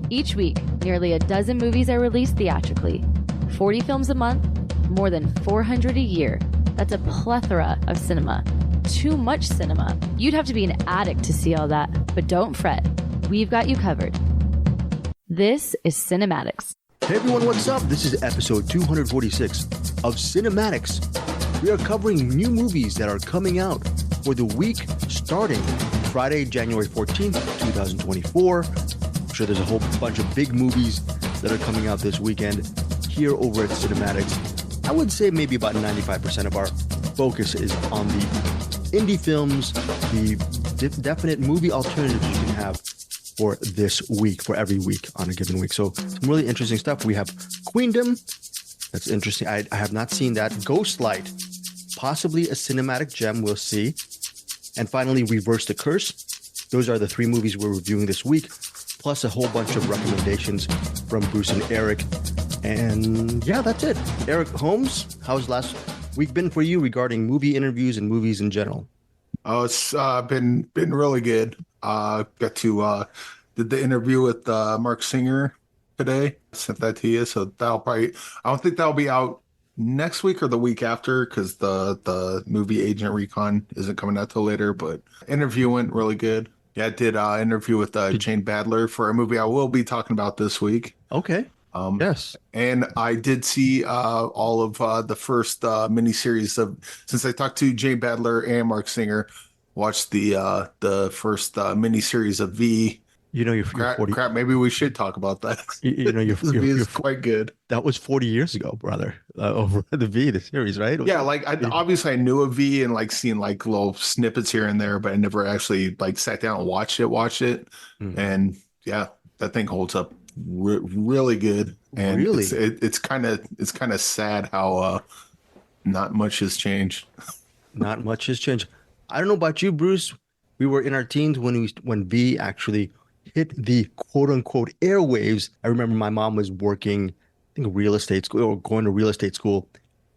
Each week, nearly a dozen movies are released theatrically. 40 films a month, more than 400 a year. That's a plethora of cinema. Too much cinema. You'd have to be an addict to see all that. But don't fret. We've got you covered. This is CinemAddicts. Hey everyone, what's up? This is episode 246 of CinemAddicts. We are covering new movies that are coming out for the week starting Friday, January 14th, 2024. I'm sure there's a whole bunch of big movies that are coming out this weekend here over at CinemAddicts. I would say maybe about 95% of our focus is on the indie films, the definite movie alternatives you can have for this week, for every week on a given week. So some really interesting stuff. We have Queendom. That's interesting. I have not seen that. Ghostlight, possibly a cinematic gem. We'll see. And finally, Reverse the Curse. Those are the three movies we're reviewing this week, plus a whole bunch of recommendations from Bruce and Eric. And yeah, that's it. Eric, Holmes, how's last week been for you regarding movie interviews and movies in general? Oh, it's been really good. Got to did the interview with Mark Singer today. Sent that to you, so that'll probably, I don't think that'll be out next week or the week after because the movie Agent Recon isn't coming out till later. But interview went really good. Yeah, I did interview with Jane Badler for a movie I will be talking about this week. Okay. Yes. And I did see all of the first miniseries of, since I talked to Jane Badler and Mark Singer, watched the first miniseries of V. You know, you're 40. Crap, maybe we should talk about that. You know, you're quite good. That was 40 years ago, brother. Over the V, the series, right? Yeah, like obviously I knew of V and like seen like little snippets here and there, but I never actually like sat down and watched it. And yeah, that thing holds up really good. And really, it's kind of sad how not much has changed. Not much has changed. I don't know about you, Bruce. We were in our teens when V actually hit the quote unquote airwaves. I remember my mom was working, I think, real estate school or going to real estate school.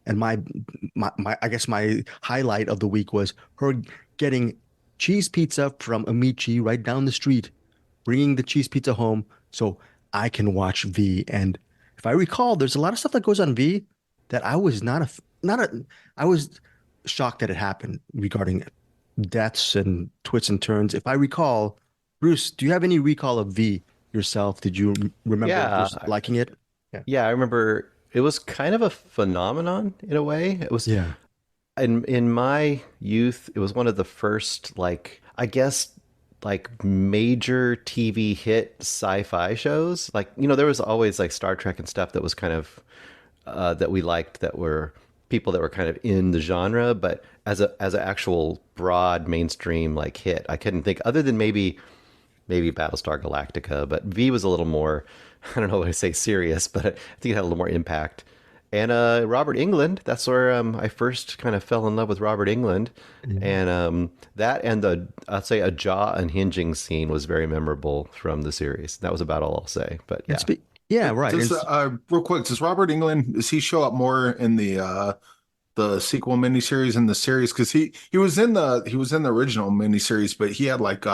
And my I guess my highlight of the week was her getting cheese pizza from Amici right down the street, bringing the cheese pizza home so I can watch V. And if I recall, there's a lot of stuff that goes on V that I was I was shocked that it happened regarding deaths and twists and turns. If I recall, Bruce, do you have any recall of V yourself? Did you remember liking it? Yeah, I remember it was kind of a phenomenon in a way. It was, yeah. In my youth, it was one of the first, like, I guess, like major TV hit sci-fi shows. Like, you know, there was always like Star Trek and stuff that was kind of that we liked, that were people that were kind of in the genre, but as an actual broad mainstream like hit, I couldn't think, other than maybe Battlestar Galactica, but V was a little more, I don't know what to say, serious, but I think it had a little more impact. And Robert Englund, that's where I first kind of fell in love with Robert Englund. Mm-hmm. And that and I'd say a jaw unhinging scene was very memorable from the series. That was about all I'll say. But yeah. Yeah, right. Real quick, does Robert Englund, does he show up more in the sequel miniseries in the series? Because he was in the original miniseries, but he had like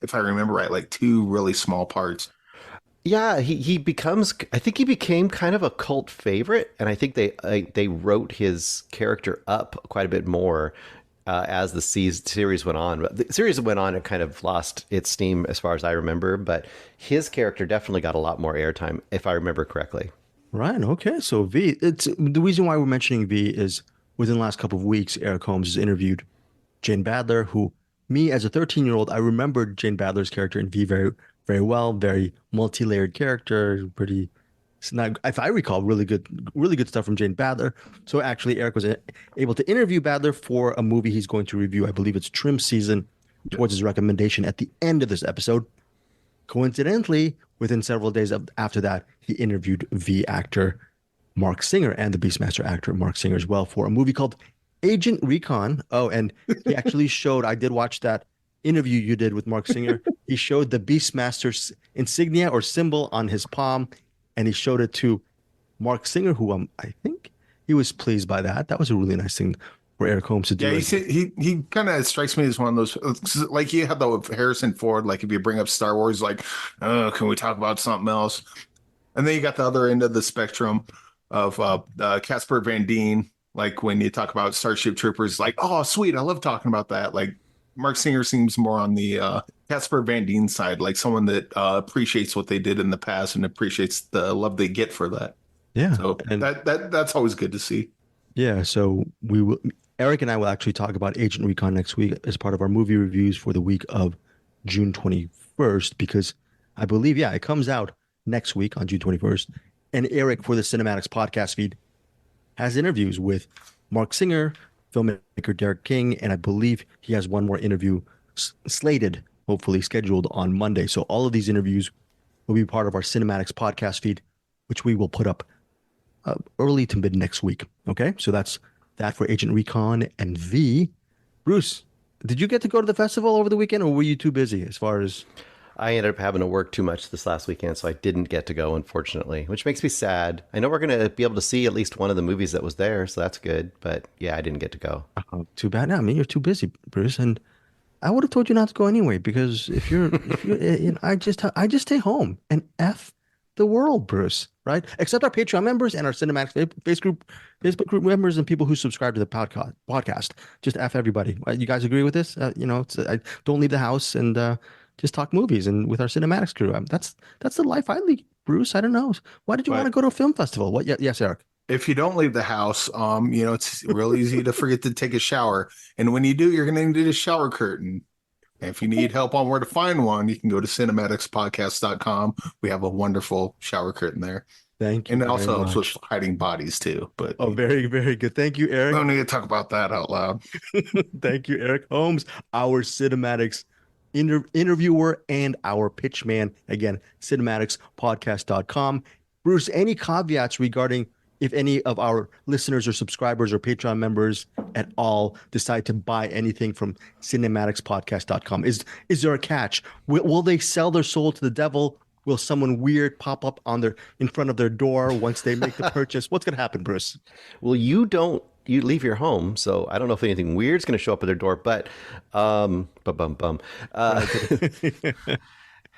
if I remember right, like two really small parts. Yeah, he becomes, I think he became kind of a cult favorite, and I think they wrote his character up quite a bit more as the series went on. But the series went on, it kind of lost its steam as far as I remember, but his character definitely got a lot more airtime, if I remember correctly. Right, okay. So V, it's the reason why we're mentioning V is within the last couple of weeks, Eric Holmes has interviewed Jane Badler, who, me as a 13-year-old, I remembered Jane Badler's character in V very, very well, very multi-layered character, pretty, if I recall, really good stuff from Jane Badler. So actually, Eric was able to interview Badler for a movie he's going to review. I believe it's Trim Season, towards his recommendation at the end of this episode. Coincidentally, within several days after that, he interviewed V actor Mark Singer and the Beastmaster actor Mark Singer as well for a movie called Agent Recon. Oh, and he actually showed, I did watch that interview you did with Mark Singer. He showed the Beastmaster's insignia or symbol on his palm, and he showed it to Mark Singer, who I think he was pleased by that. That was a really nice thing for for Eric Holmes to do Yeah, it. he kind of strikes me as one of those, like you had the Harrison Ford, like if you bring up Star Wars, like, oh, can we talk about something else? And then you got the other end of the spectrum of Casper Van Dien, like when you talk about Starship Troopers, like, oh, sweet, I love talking about that. Like Mark Singer seems more on the Casper Van Dien side, like someone that appreciates what they did in the past and appreciates the love they get for that. Yeah. So And that's always good to see. yeah, so we will Eric and I will actually talk about Agent Recon next week as part of our movie reviews for the week of June 21st, because I believe, yeah, it comes out next week on June 21st. And Eric, for the Cinematics podcast feed, has interviews with Mark Singer, filmmaker Derek King, and I believe he has one more interview slated, hopefully scheduled on Monday. So all of these interviews will be part of our Cinematics podcast feed, which we will put up early to mid next week. Okay, so that's that for Agent Recon and V. Bruce, did you get to go to the festival over the weekend, or were you too busy as far as? I ended up having to work too much this last weekend, so I didn't get to go, unfortunately, which makes me sad. I know we're going to be able to see at least one of the movies that was there, so that's good. But yeah, I didn't get to go. Too bad. No, I mean, you're too busy, Bruce, and I would have told you not to go anyway, because if you're, I just stay home and F the world, Bruce, right? Except our Patreon members and our Cinematics Facebook group members and people who subscribe to the podcast. Just F everybody. You guys agree with this? I don't leave the house and just talk movies and with our Cinematics crew. That's the life I lead, Bruce. I don't know. Why did you want to go to a film festival? What? Yes, Eric. If you don't leave the house, it's real easy to forget to take a shower. And when you do, you're going to need a shower curtain. And if you need help on where to find one, you can go to cinematicspodcast.com. We have a wonderful shower curtain there. Thank you. And it also helps with hiding bodies too. But very, very good. Thank you, Eric. I don't need to talk about that out loud. Thank you, Eric Holmes, our Cinematics interviewer and our pitch man. Again, cinematicspodcast.com. Bruce, any caveats regarding if any of our listeners or subscribers or Patreon members at all decide to buy anything from cinematicspodcast.com? Is there a catch? Will they sell their soul to the devil? Will someone weird pop up in front of their door once they make the purchase? What's going to happen, Bruce? Well, you leave your home, so I don't know if anything weird's going to show up at their door, but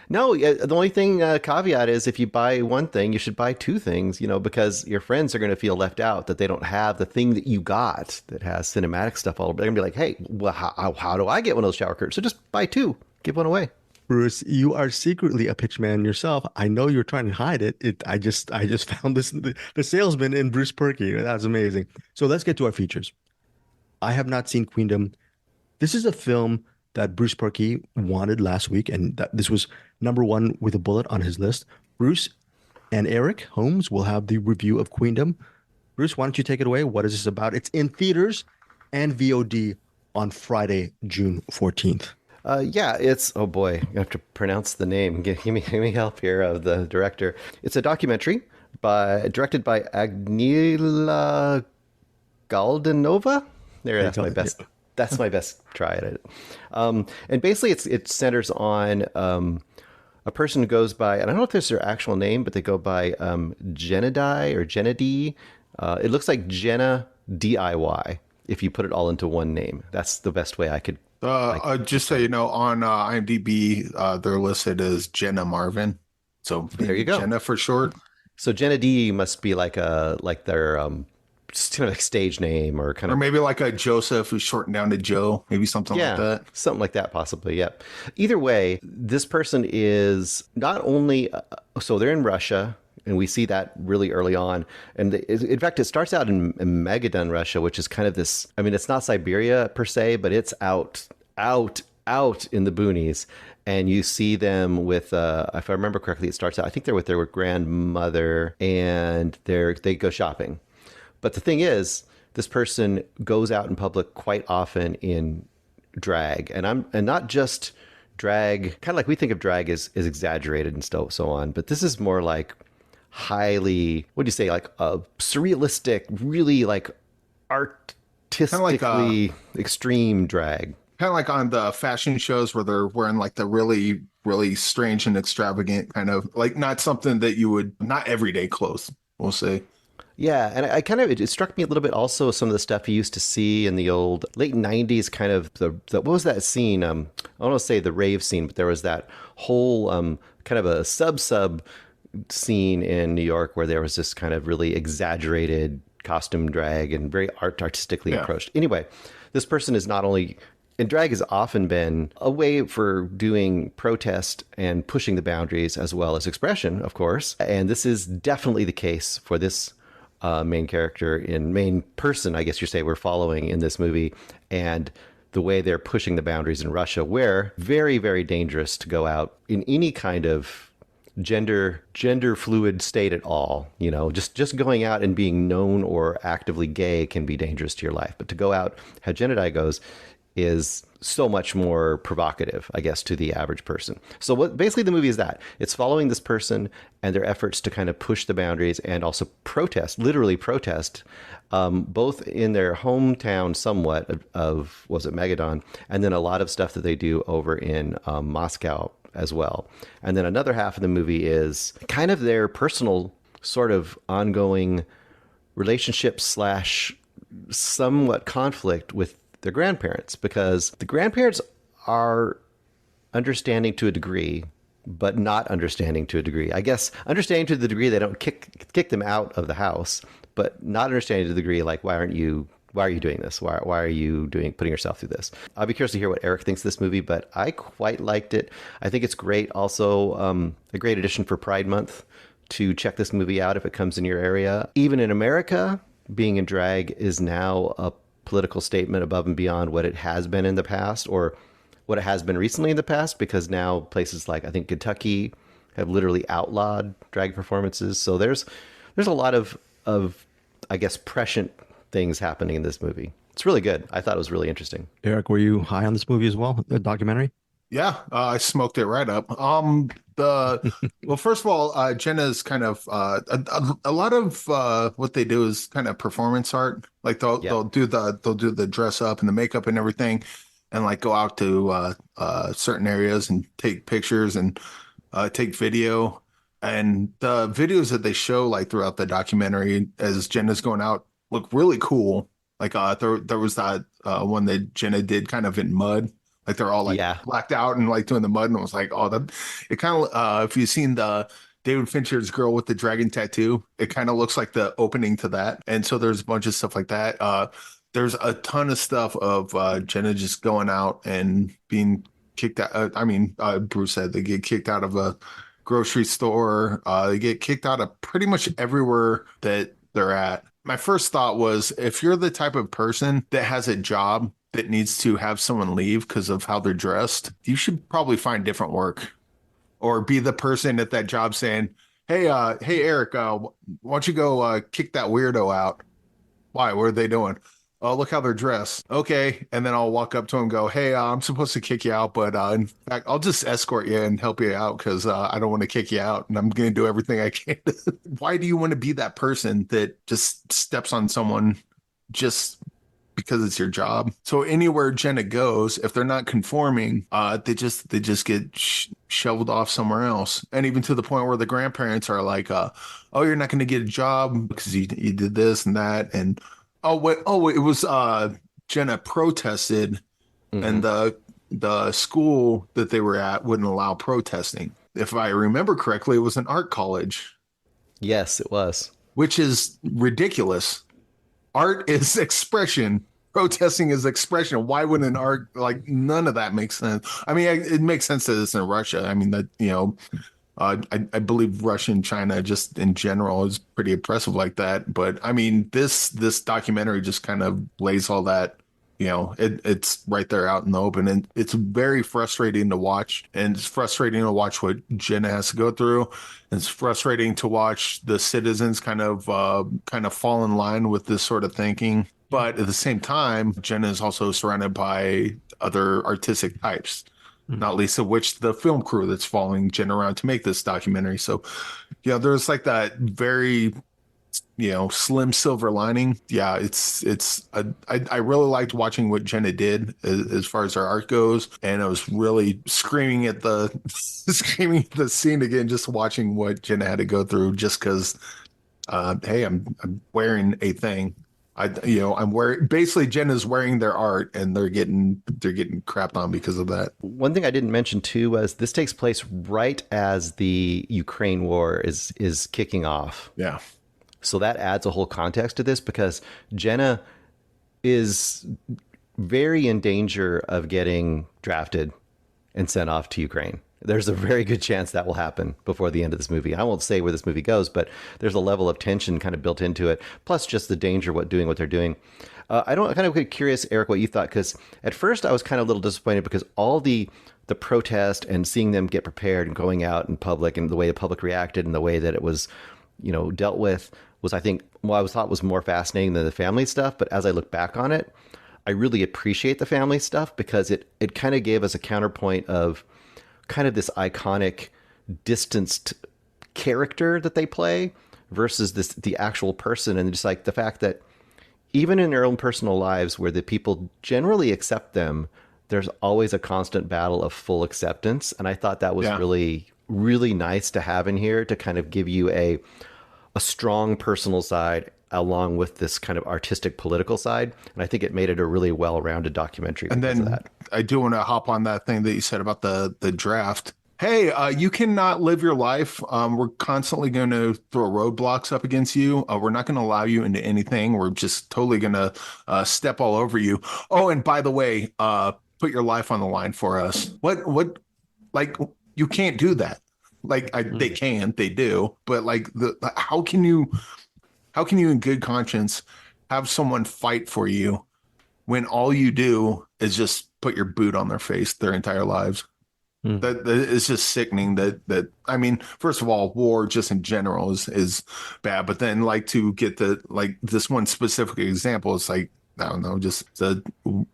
no, the only thing caveat is if you buy one thing, you should buy two things, because your friends are going to feel left out, that they don't have the thing that you got that has cinematic stuff all over. They're going to be like, hey, well, how do I get one of those shower curtains? So just buy two, give one away. Bruce, you are secretly a pitch man yourself. I know you're trying to hide it. I just found the salesman in Bruce Purkey. That's amazing. So let's get to our features. I have not seen Queendom. This is a film that Bruce Purkey wanted last week, and this was number one with a bullet on his list. Bruce and Eric Holmes will have the review of Queendom. Bruce, why don't you take it away? What is this about? It's in theaters and VOD on Friday, June 14th. Yeah, it's, oh boy, I have to pronounce the name. Give me help here of the director. It's a documentary directed by Agnila Galdanova. That's my best. Yeah. That's my best try at it. And basically, it centers on a person who goes by, and I don't know if this is their actual name, but they go by Gennady or Gennady. It looks like Jenna DIY if you put it all into one name. That's the best way I could. Just so you know, on IMDb, they're listed as Jenna Marvin. So there you go, Jenna for short. So Jenna D must be like their kind of like stage name or kind of, or maybe like a Joseph who's shortened down to Joe, maybe something like that. Something like that, possibly. Yep. Either way, this person is not only so they're in Russia. And we see that really early on. And in fact, it starts out in Magadan, Russia, which is kind of this, I mean, it's not Siberia per se, but it's out in the boonies. And you see them with, if I remember correctly, it starts out, I think they're with their grandmother and they go shopping. But the thing is, this person goes out in public quite often in drag. And not just drag, kind of like we think of drag as exaggerated and so on. But this is more like highly, what do you say, like a surrealistic, really like artistically extreme drag. Kind of like on the fashion shows where they're wearing like the really, really strange and extravagant kind of, like not something that you would, not everyday clothes, we'll say. Yeah, and I kind of it struck me a little bit also some of the stuff you used to see in the old late '90s kind of the what was that scene? I don't want to say the rave scene, but there was that whole kind of a sub scene in New York where there was this kind of really exaggerated costume drag and very artistically approached. Anyway, this person is not only and drag has often been a way for doing protest and pushing the boundaries as well as expression, of course. And this is definitely the case for this main character main person, I guess you say, we're following in this movie, and the way they're pushing the boundaries in Russia, where very, very dangerous to go out in any kind of gender fluid state at all. You know, just going out and being known or actively gay can be dangerous to your life. But to go out how Jedi goes is so much more provocative, I guess, to the average person. So what basically the movie is that it's following this person and their efforts to kind of push the boundaries and also protest, literally protest, both in their hometown somewhat of was it Magadan, and then a lot of stuff that they do over in Moscow as well. And then another half of the movie is kind of their personal sort of ongoing relationship / somewhat conflict with their grandparents, because the grandparents are understanding to a degree, but not understanding to a degree. I guess understanding to the degree they don't kick them out of the house, but not understanding to the degree like, why are you doing this? Why are you putting yourself through this? I'll be curious to hear what Eric thinks of this movie, but I quite liked it. I think it's great. Also, a great addition for Pride Month to check this movie out if it comes in your area. Even in America, being in drag is now a political statement above and beyond what it has been in the past, or what it has been recently in the past, because now places like I think Kentucky have literally outlawed drag performances. So there's a lot of I guess prescient things happening in this movie. It's really good. I thought it was really interesting. Eric, were you high on this movie as well? The documentary? Yeah, I smoked it right up. Well, first of all, Jenna's kind of a lot of what they do is kind of performance art. Like they'll do the dress up and the makeup and everything, and like go out to certain areas and take pictures and take video. And the videos that they show like throughout the documentary as Jenna's going out look really cool. Like there was that one that Jenna did kind of in mud. Like they're all like blacked out and like doing the mud, and it was like, oh, that it kind of if you've seen the David Fincher's Girl with the Dragon Tattoo, it kind of looks like the opening to that. And so there's a bunch of stuff like that. There's a ton of stuff of Jenna just going out and being kicked out. Bruce said they get kicked out of a grocery store. They get kicked out of pretty much everywhere that they're at. My first thought was, if you're the type of person that has a job that needs to have someone leave because of how they're dressed, you should probably find different work, or be the person at that job saying, hey Eric, why don't you go kick that weirdo out? Why? What are they doing? Oh, look how they're dressed. Okay. And then I'll walk up to him and go, hey, I'm supposed to kick you out, but in fact, I'll just escort you and help you out because I don't want to kick you out, and I'm going to do everything I can. Why do you want to be that person that just steps on someone just because it's your job? So anywhere Jenna goes, if they're not conforming, they just get shoveled off somewhere else. And even to the point where the grandparents are like, oh, you're not going to get a job because you did this and that. And it was Jenna protested, and the school that they were at wouldn't allow protesting. If I remember correctly, it was an art college. Yes, it was. Which is ridiculous. Art is expression. Protesting is expression. Why wouldn't an art, like, none of that makes sense? I mean, it makes sense that it's in Russia. I mean, that, you know, I believe Russia and China just in general is pretty oppressive like that. But I mean, this documentary just kind of lays all that, you know, it's right there out in the open, and it's very frustrating to watch. And it's frustrating to watch what Jenna has to go through. And it's frustrating to watch the citizens kind of fall in line with this sort of thinking. But at the same time, Jenna is also surrounded by other artistic types, not least of which the film crew that's following Jenna around to make this documentary. So, you know, there's like that very, you know, slim silver lining. Yeah, I really liked watching what Jenna did as far as her art goes, and I was really screaming at the scene again, just watching what Jenna had to go through, just because hey, I'm wearing a thing. I'm wearing, basically Jenna's wearing their art, and they're getting crapped on because of that. One thing I didn't mention too was this takes place right as the Ukraine war is kicking off. Yeah. So that adds a whole context to this because Jenna is very in danger of getting drafted and sent off to Ukraine. There's a very good chance that will happen before the end of this movie. I won't say where this movie goes, but there's a level of tension kind of built into it, plus just the danger of doing what they're doing. I'm kind of curious, Eric, what you thought, because at first I was kind of a little disappointed because all the protest and seeing them get prepared and going out in public and the way the public reacted and the way that it was, dealt with was, I think, thought was more fascinating than the family stuff. But as I look back on it, I really appreciate the family stuff because it kind of gave us a counterpoint of kind of this iconic distanced character that they play versus the actual person. And just like the fact that even in their own personal lives where the people generally accept them, there's always a constant battle of full acceptance. And I thought that was really, really nice to have in here to kind of give you a strong personal side along with this kind of artistic political side. And I think it made it a really well-rounded documentary. And then I do want to hop on that thing that you said about the draft. Hey, you cannot live your life. We're constantly going to throw roadblocks up against you. We're not going to allow you into anything. We're just totally going to step all over you. Oh, and by the way, put your life on the line for us. What, like, you can't do that. Like, they do, but like, how can you in good conscience have someone fight for you when all you do is just put your boot on their face their entire lives? That is just sickening. That I mean, first of all, war just in general is bad, but then like to get this one specific example, it's like, I don't know, just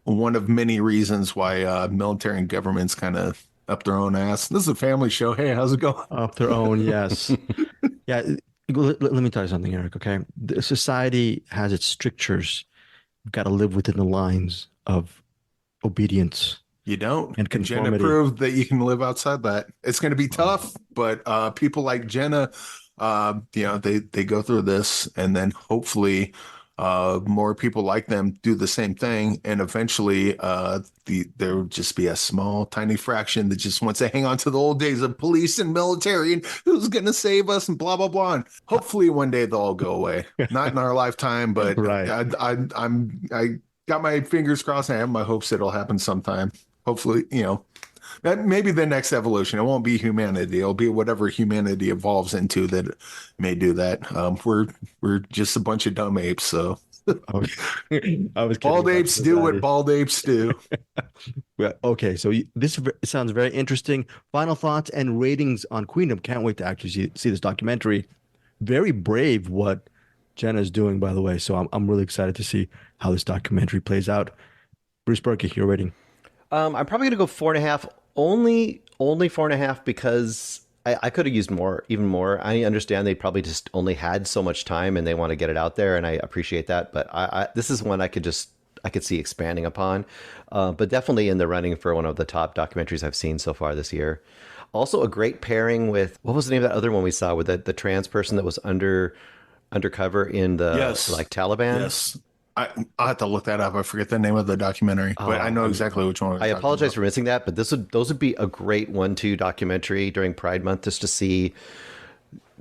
one of many reasons why military and governments kind of up their own ass. This is a family show. Hey, how's it going? Up their own, yes. Yeah. Let me tell you something, Eric, okay? The society has its strictures. You've got to live within the lines of obedience. You don't. And conformity. Jenna proved that you can live outside that. It's going to be tough, but people like Jenna, they go through this, and then hopefully more people like them do the same thing, and eventually there will just be a small, tiny fraction that just wants to hang on to the old days of police and military and who's going to save us and blah blah blah. And hopefully one day they'll all go away. Not in our lifetime, but right. I got my fingers crossed. I have my hopes it'll happen sometime. Hopefully, that maybe the next evolution. It won't be humanity. It'll be whatever humanity evolves into that may do that. We're just a bunch of dumb apes. So I was bald apes do what bald apes do. Well, okay, so this sounds very interesting. Final thoughts and ratings on Queendom. Can't wait to actually see this documentary. Very brave what Jenna's doing, by the way. So I'm really excited to see how this documentary plays out. Bruce Purkey, your rating. I'm probably going to go 4.5. Only 4.5 because I could have used more, even more. I understand they probably just only had so much time and they want to get it out there, and I appreciate that. But this is one I could see expanding upon. But definitely in the running for one of the top documentaries I've seen so far this year. Also a great pairing with, what was the name of that other one we saw with the trans person that was undercover in the Taliban? Yes. I'll have to look that up. I forget the name of the documentary, but I know exactly which one. I apologize for missing that, but those would be a great 1-2 documentary during Pride Month, just to see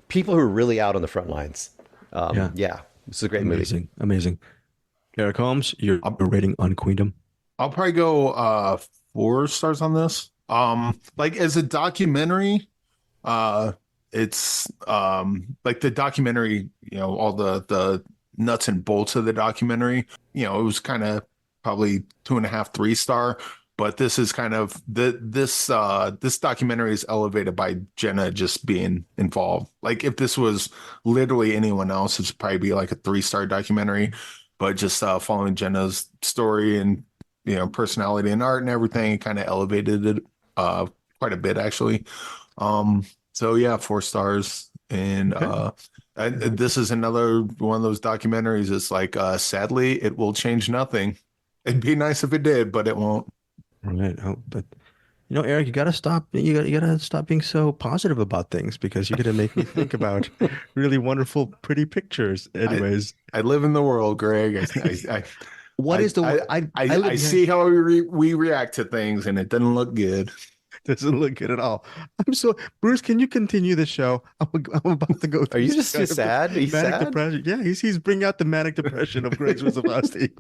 people who are really out on the front lines. Yeah, it's a great movie. Amazing. Eric Holmes, your rating on Queendom? I'll probably go 4 stars on this. Like as a documentary, it's like the documentary, all the nuts and bolts of the documentary, it was kind of probably 2.5, 3 star, but this is kind of this documentary is elevated by Jenna just being involved. Like if this was literally anyone else, it'd probably be like a 3-star documentary, but just following Jenna's story and personality and art and everything, kind of elevated it quite a bit actually. So yeah, 4 stars. And this is another one of those documentaries. It's like, sadly, it will change nothing. It'd be nice if it did, but it won't. Right. Oh, but Eric, you gotta stop being so positive about things because you're gonna make me think about really wonderful, pretty pictures. I Anyways, I live in the world, Greg. what is the I I live here. see how we react to things, and it doesn't look good. Doesn't look good at all. I'm so Bruce, can you continue the show? I'm about to go Are through you some just too kind of sad? Are you manic sad? depression. Yeah, he's bringing out the manic depression of Greg Srisavasdi.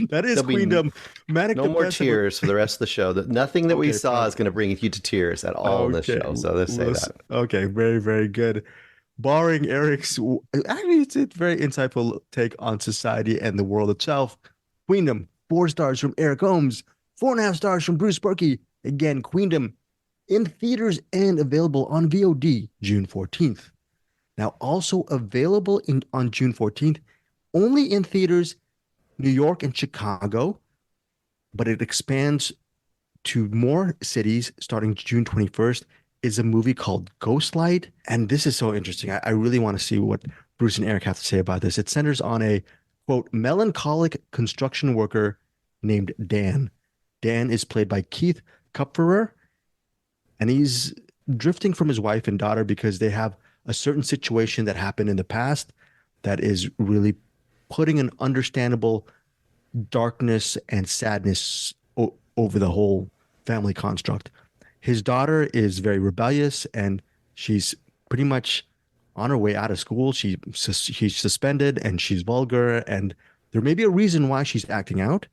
That is There'll be Queendom. Manic no more depression. tears for the rest of the show. Nothing that we Okay, saw is promise. going to bring you to tears at all in this Okay, show. So let's say listen. that. Okay, very, very good. Barring Eric's, actually, it's a very insightful take on society and the world itself. Queendom, 4 stars from Eric Holmes, 4.5 stars from Bruce Purkey. Again, Queendom in theaters and available on VOD June 14th. Now, also available on June 14th, only in theaters, New York and Chicago, but it expands to more cities starting June 21st. Is a movie called Ghostlight. And this is so interesting. I really want to see what Bruce and Eric have to say about this. It centers on a, quote, melancholic construction worker named Dan. Dan is played by Keith Kupferer, and he's drifting from his wife and daughter because they have a certain situation that happened in the past that is really putting an understandable darkness and sadness over the whole family construct. His daughter is very rebellious and she's pretty much on her way out of school. She's suspended and she's vulgar, and there may be a reason why she's acting out.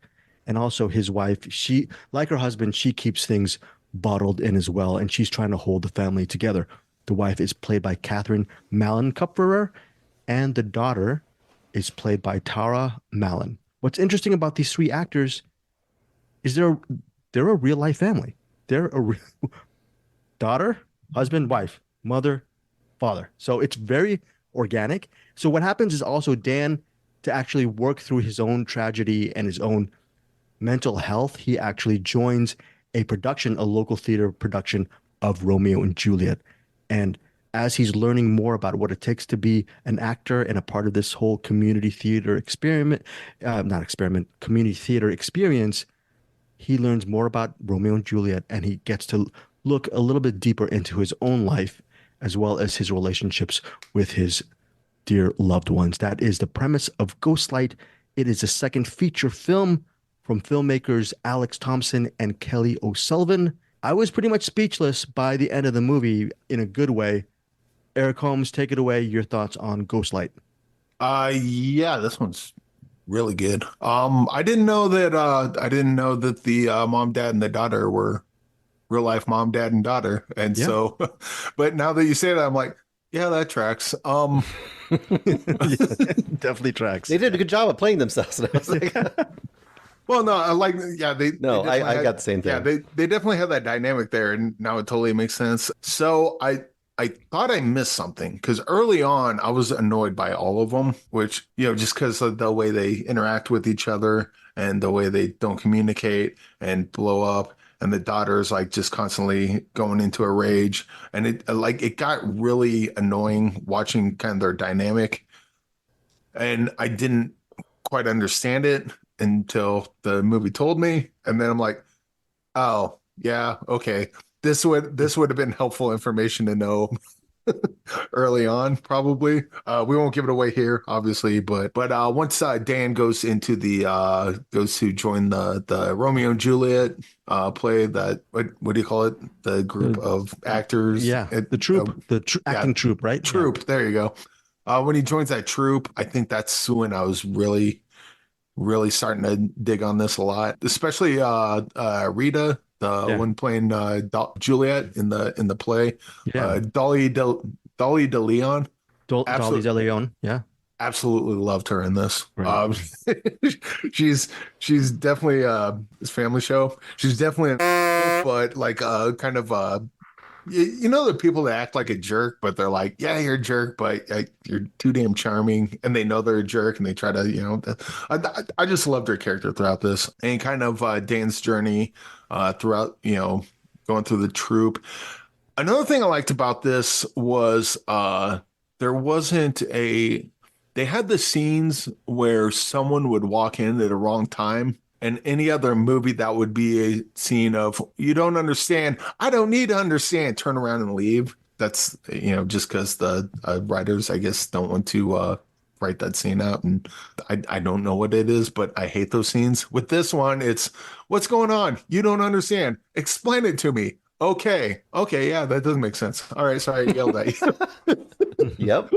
And also his wife, she, like her husband, she keeps things bottled in as well, and she's trying to hold the family together. The wife is played by Catherine Malin Kupferer, and the daughter is played by Tara Malin. What's interesting about these three actors is they're a real life family. They're a daughter, husband, wife, mother, father. So it's very organic. So what happens is also Dan, to actually work through his own tragedy and his own mental health, he actually joins a local theater production of Romeo and Juliet. And as he's learning more about what it takes to be an actor and a part of this whole community theater community theater experience, he learns more about Romeo and Juliet, and he gets to look a little bit deeper into his own life as well as his relationships with his dear loved ones. That is the premise of Ghostlight. It is a second feature film from filmmakers Alex Thompson and Kelly O'Sullivan. I was pretty much speechless by the end of the movie in a good way. Eric Holmes, take it away. Your thoughts on Ghostlight? Yeah, this one's really good. I didn't know that the mom, dad, and the daughter were real life mom, dad, and daughter. And Yeah. so, but now that you say that, I'm like, yeah, that tracks. Yeah, definitely tracks. They did a good job of playing themselves. And I was like, Well, no, I like, yeah, no, definitely I got the same thing. Yeah, they definitely have that dynamic there, and now it totally makes sense. So I thought I missed something because early on I was annoyed by all of them, which, just because of the way they interact with each other and the way they don't communicate and blow up, and the daughter's like just constantly going into a rage, and it got really annoying watching kind of their dynamic, and I didn't quite understand it until the movie told me, and then I'm like, oh yeah, okay. This would have been helpful information to know early on, probably. We won't give it away here, obviously, but once Dan goes to join the Romeo and Juliet play, that what do you call it? The group of actors. Yeah, the troupe, acting troupe, right? Troupe. Yeah. There you go. When he joins that troupe, I think that's when I was really, really starting to dig on this a lot, especially Rita, the one playing Juliet in the play. Yeah. Dolly De Leon. Dolly De Leon. Yeah. Absolutely loved her in this. Right. She's definitely this family show. She's definitely but like kind of the people that act like a jerk, but they're like, yeah, you're a jerk, but you're too damn charming, and they know they're a jerk, and they try to, I just loved her character throughout this, and kind of Dan's journey throughout, going through the troupe. Another thing I liked about this was there wasn't they had the scenes where someone would walk in at the wrong time And any other movie that would be a scene of, you don't understand, I don't need to understand, turn around and leave. That's, just because the writers, I guess, don't want to write that scene out. And I don't know what it is, but I hate those scenes. With this one, it's, what's going on? You don't understand. Explain it to me. Okay, yeah, that doesn't make sense. All right, sorry, I yelled at you. Yep.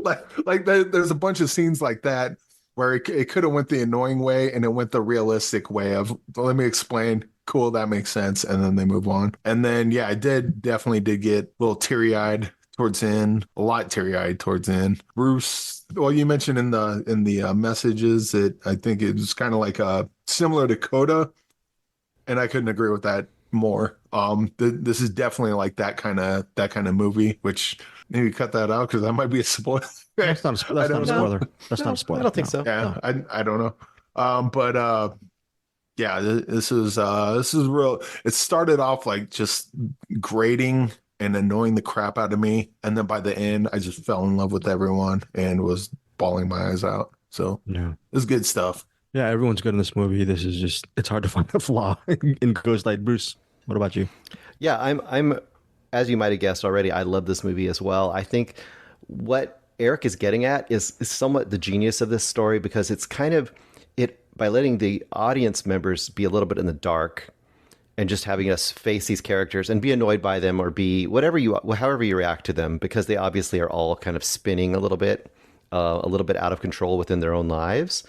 There's a bunch of scenes like that where it could have went the annoying way and it went the realistic way of, let me explain. Cool, that makes sense. And then they move on. And then, yeah, I definitely did get a little teary-eyed towards the end, a lot teary-eyed towards the end. Bruce, well, you mentioned in the messages that I think it was kind of like similar to Coda, and I couldn't agree with that more. This is definitely like that kind of movie, which maybe cut that out because that might be a spoiler. That's not a spoiler. That's not a spoiler. I don't think so. Yeah, no. I don't know. But yeah, this is real. It started off like just grating and annoying the crap out of me, and then by the end, I just fell in love with everyone and was bawling my eyes out. So Yeah. it's good stuff. Yeah, everyone's good in this movie. This is just, it's hard to find a flaw in Ghostlight. Bruce, what about you? Yeah, I'm as you might have guessed already, I love this movie as well. I think what Eric is getting at is somewhat the genius of this story, because it's kind of it by letting the audience members be a little bit in the dark and just having us face these characters and be annoyed by them or be however you react to them, because they obviously are all kind of spinning a little bit out of control within their own lives.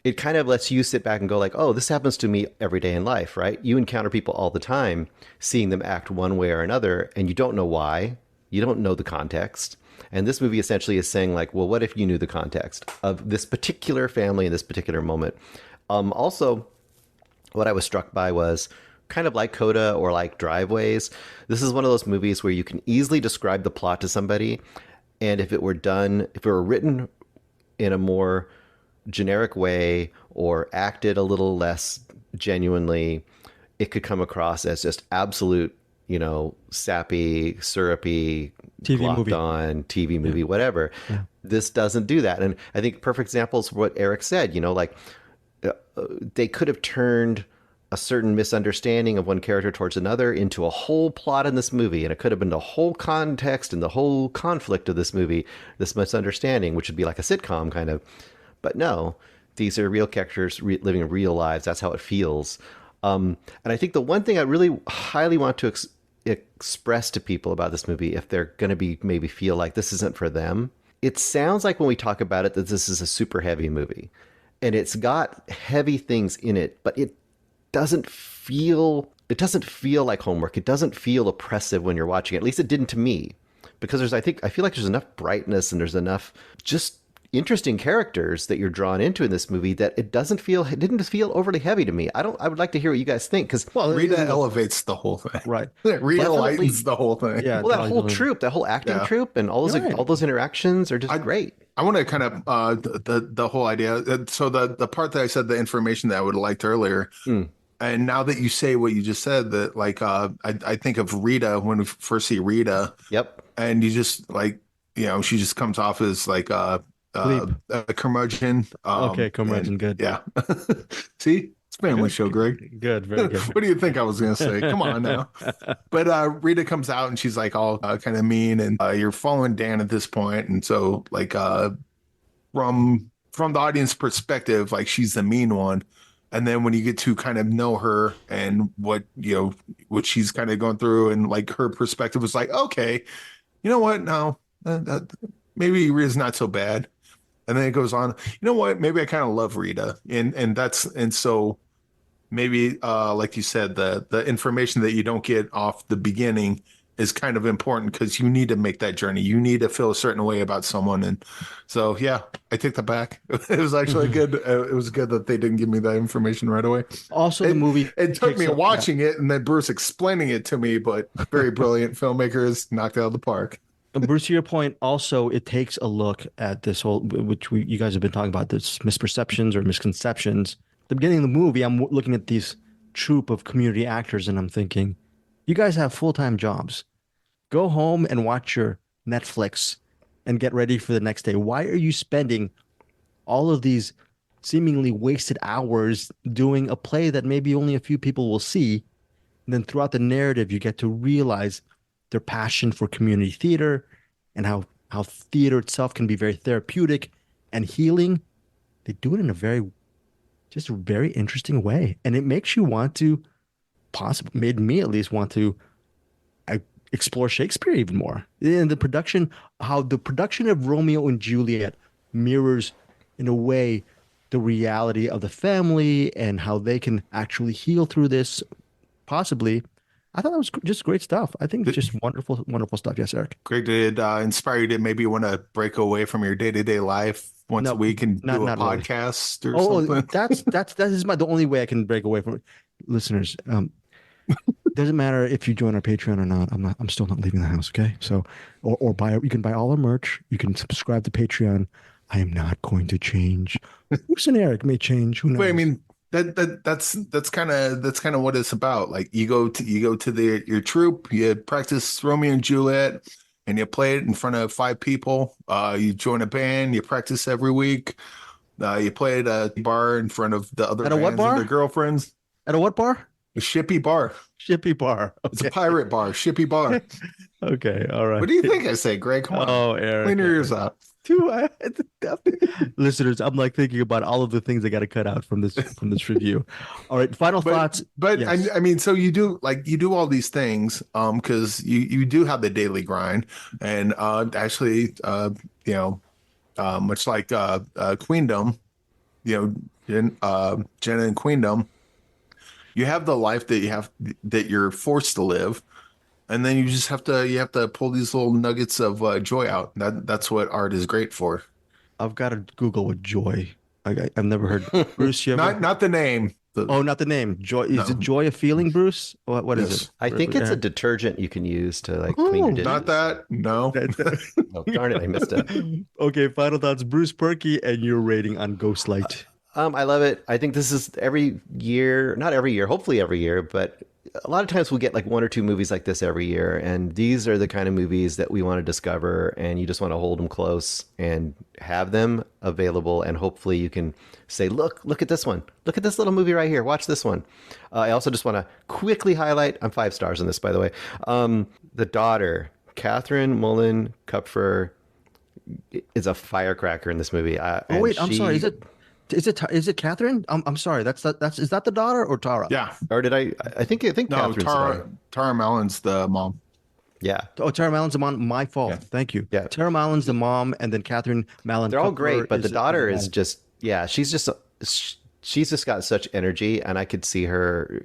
It kind of lets you sit back and go like, oh, this happens to me every day in life, right? You encounter people all the time, seeing them act one way or another, and you don't know why. You don't know the context. And this movie essentially is saying like, well, what if you knew the context of this particular family in this particular moment? Also, what I was struck by was kind of like Coda or like Driveways. This is one of those movies where you can easily describe the plot to somebody. And if it were written in a more generic way or acted a little less genuinely, it could come across as just absolute, sappy, syrupy, on TV movie, whatever. Yeah. This doesn't do that. And I think perfect examples of what Eric said, they could have turned a certain misunderstanding of one character towards another into a whole plot in this movie. And it could have been the whole context and the whole conflict of this movie, this misunderstanding, which would be like a sitcom kind of. But no, these are real characters living real lives. That's how it feels. And I think the one thing I really highly want to express to people about this movie, if they're going to be maybe feel like this isn't for them, it sounds like when we talk about it that this is a super heavy movie. And it's got heavy things in it, but it doesn't feel like homework. It doesn't feel oppressive when you're watching it. At least it didn't to me. Because I feel like there's enough brightness and there's enough just interesting characters that you're drawn into in this movie that it didn't feel overly heavy to me. I would like to hear what you guys think, because Rita elevates the whole thing. Right. Rita lightens the whole thing. Yeah. Well, that whole troupe, that whole acting troupe, and all those interactions are just great. I want to kind of the whole idea. So the part that I said, the information that I would have liked earlier, and now that you say what you just said, that like I think of Rita when we first see Rita. Yep. And you just like, she just comes off as like a curmudgeon. Curmudgeon, good. Yeah. See, it's a family show, Greg. Good, very good. What do you think I was going to say? Come on now. But Rita comes out and she's like all kind of mean, and you're following Dan at this point, and so like from the audience perspective, like she's the mean one. And then when you get to kind of know her and what she's kind of going through, and like her perspective was like, okay, you know what? No, maybe Rita's not so bad. And then it goes on, you know what? Maybe I kind of love Rita. And so maybe, like you said, the information that you don't get off the beginning is kind of important, because you need to make that journey. You need to feel a certain way about someone. And so, yeah, I take that back. It was actually good. It was good that they didn't give me that information right away. Also, the movie, it took me watching it and then Bruce explaining it to me, but very brilliant filmmakers knocked it out of the park. Bruce, to your point, also, it takes a look at this whole, you guys have been talking about, this misperceptions or misconceptions. At the beginning of the movie, I'm looking at these troupe of community actors and I'm thinking, you guys have full-time jobs. Go home and watch your Netflix and get ready for the next day. Why are you spending all of these seemingly wasted hours doing a play that maybe only a few people will see. And then throughout the narrative, you get to realize their passion for community theater and how theater itself can be very therapeutic and healing. They do it in a very interesting way. And it makes you want to, possibly, made me at least want to explore Shakespeare even more. And the production, how the production of Romeo and Juliet mirrors, in a way, the reality of the family and how they can actually heal through this, possibly. I thought that was just great stuff. I think it's just wonderful, wonderful stuff. Yes, Eric. Greg, did it inspire you to maybe want to break away from your day-to-day life once a week and do a podcast or something? That is the only way I can break away from it. Listeners, doesn't matter if you join our Patreon or not. I'm still not leaving the house. Okay. So, or you can buy all our merch. You can subscribe to Patreon. I am not going to change. Bruce and Eric may change. Who knows? But I mean, that's kind of what it's about. Like you go to your troupe, you practice Romeo and Juliet, and you play it in front of 5 people. You join a band, you practice every week. You play at a bar in front of the other at a what bands bar? and their girlfriends. At a what bar? A shippy bar. Shippy bar. Okay. It's a pirate bar. Shippy bar. Okay, all right. What do you think I say, Greg? Come on. Oh, Eric. Clean your ears out. Listeners, I'm like thinking about all of the things I got to cut out from this review. All right, final thoughts. But yes. I mean, so you do all these things because you do have the daily grind, and actually much like Queendom, Jenna and Queendom, you have the life that you're forced to live. And then you just have to pull these little nuggets of joy out. That's what art is great for. I've got to Google what joy. I've never heard. Bruce, you ever... not the name. Not the name. Joy. Is it joy a feeling, Bruce? What is it? I think it's a detergent you can use to clean your dishes. Not that. No. Oh, darn it! I missed it. Okay, final thoughts. Bruce Purkey and your rating on Ghostlight. I love it. I think this is every year, not every year, hopefully every year, but a lot of times we'll get like 1 or 2 movies like this every year. And these are the kind of movies that we want to discover, and you just want to hold them close and have them available. And hopefully you can say, look at this one. Look at this little movie right here. Watch this one. I also just want to quickly highlight, I'm 5 stars on this, by the way. The daughter, Catherine Mullen Kupfer, is a firecracker in this movie. I'm sorry. Is it Catherine? I'm sorry. Is that the daughter or Tara? Yeah. Or did I think No, Catherine's the daughter. Tara Mallon's the mom. Yeah. Oh, Tara Mallon's the mom. My fault. Yeah. Thank you. Yeah. Tara Mallon's the mom, and then Catherine Mallon. They're all Kupfer great, but the daughter is is just, she's just got such energy, and I could see her.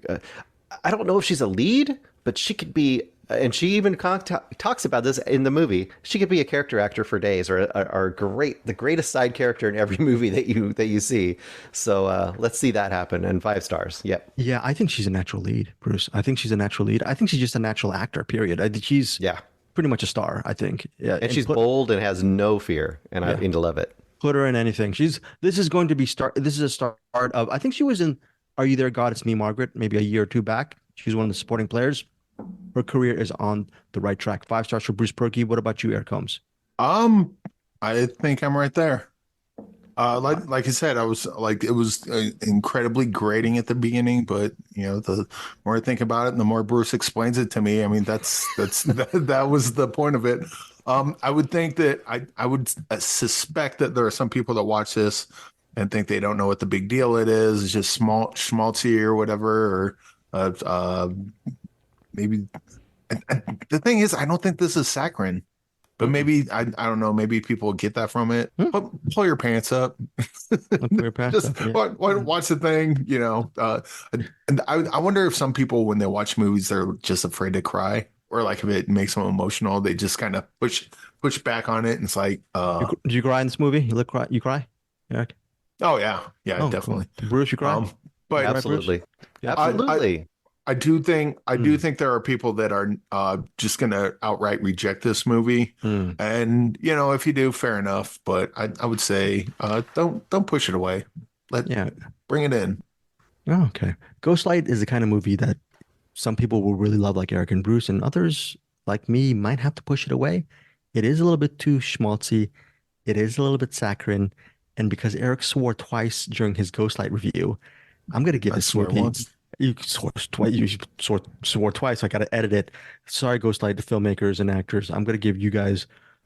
I don't know if she's a lead, but she could be, and she even talks about this in the movie. She could be a character actor for days, or the greatest side character in every movie that you see. So let's see that happen. And 5 stars. Yep. Yeah, I think she's a natural lead, Bruce. I think she's a natural lead. I think she's just a natural actor. Period. I think she's pretty much a star. I think. Yeah, and she's bold and has no fear, and I love it. Put her in anything. This is going to be This is a start of. I think she was in Are You There, God? It's Me, Margaret. Maybe a year or 2 back. She's one of the supporting players. Her career is on the right track. 5 stars for Bruce Purkey. What about you, Eric Holmes? I think I'm right there. Like I said, I was like, it was incredibly grating at the beginning, but the more I think about it, the more Bruce explains it to me. I mean, that was the point of it. I would think that I would suspect that there are some people that watch this and think they don't know what the big deal it is. It's just schmaltzy or whatever, or maybe. The thing is, I don't think this is saccharine. But maybe I don't know. Maybe people get that from it. But pull your pants up. Just watch the thing. And I wonder if some people, when they watch movies, they're just afraid to cry, or like if it makes them emotional, they just kind of push back on it. And it's like, do you cry in this movie? You cry, Eric? Oh yeah, definitely. Cool. Bruce, you cry? But absolutely, Yeah. absolutely. I do think there are people that are just going to outright reject this movie, and if you do, fair enough. But I would say don't push it away. Bring it in. Oh, okay. Ghostlight is the kind of movie that some people will really love, like Eric and Bruce, and others like me might have to push it away. It is a little bit too schmaltzy. It is a little bit saccharine, And because Eric swore twice during his Ghostlight review, I'm gonna give I this swear movie. once. You swore twice. You swore twice. So I gotta edit it. Sorry, Ghostlight, the filmmakers and actors. I'm gonna give you guys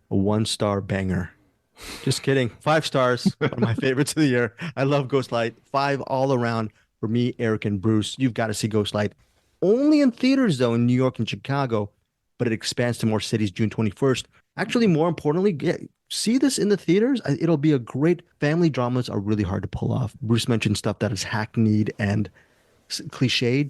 a 1-star banger. Just kidding. 5 stars. One of my favorites of the year. I love Ghostlight. 5 all around for me, Eric, and Bruce. You've got to see Ghostlight. Only in theaters though in New York and Chicago, but it expands to more cities June 21st. Actually, more importantly, see this in the theaters. It'll be a great family dramas are really hard to pull off. Bruce mentioned stuff that is hackneyed and cliched.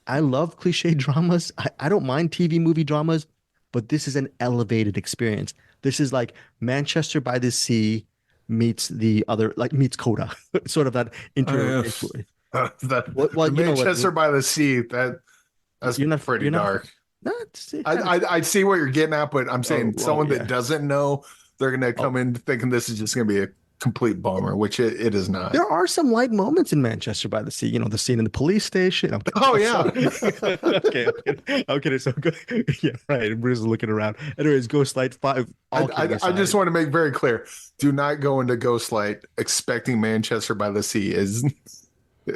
I love cliche dramas. I don't mind TV movie dramas, but this is an elevated experience. This is like Manchester by the Sea meets the other, like meets Coda, sort of that Oh, inter. yeah. The, Well, the you know what? Manchester by the Sea, that's pretty You're not. dark. That's, it I see what you're getting at, but I'm saying someone yeah. that doesn't know, they're gonna Oh, come in thinking this is just gonna be a complete bummer, which it is not. there are some light moments in Manchester by the Sea. You know, the scene in the police station. Oh yeah. Okay, I'm kidding. So good. Yeah, right. Bruce is looking around. Anyways, Ghostlight 5. I just want to make very clear: do not go into Ghostlight expecting Manchester by the Sea.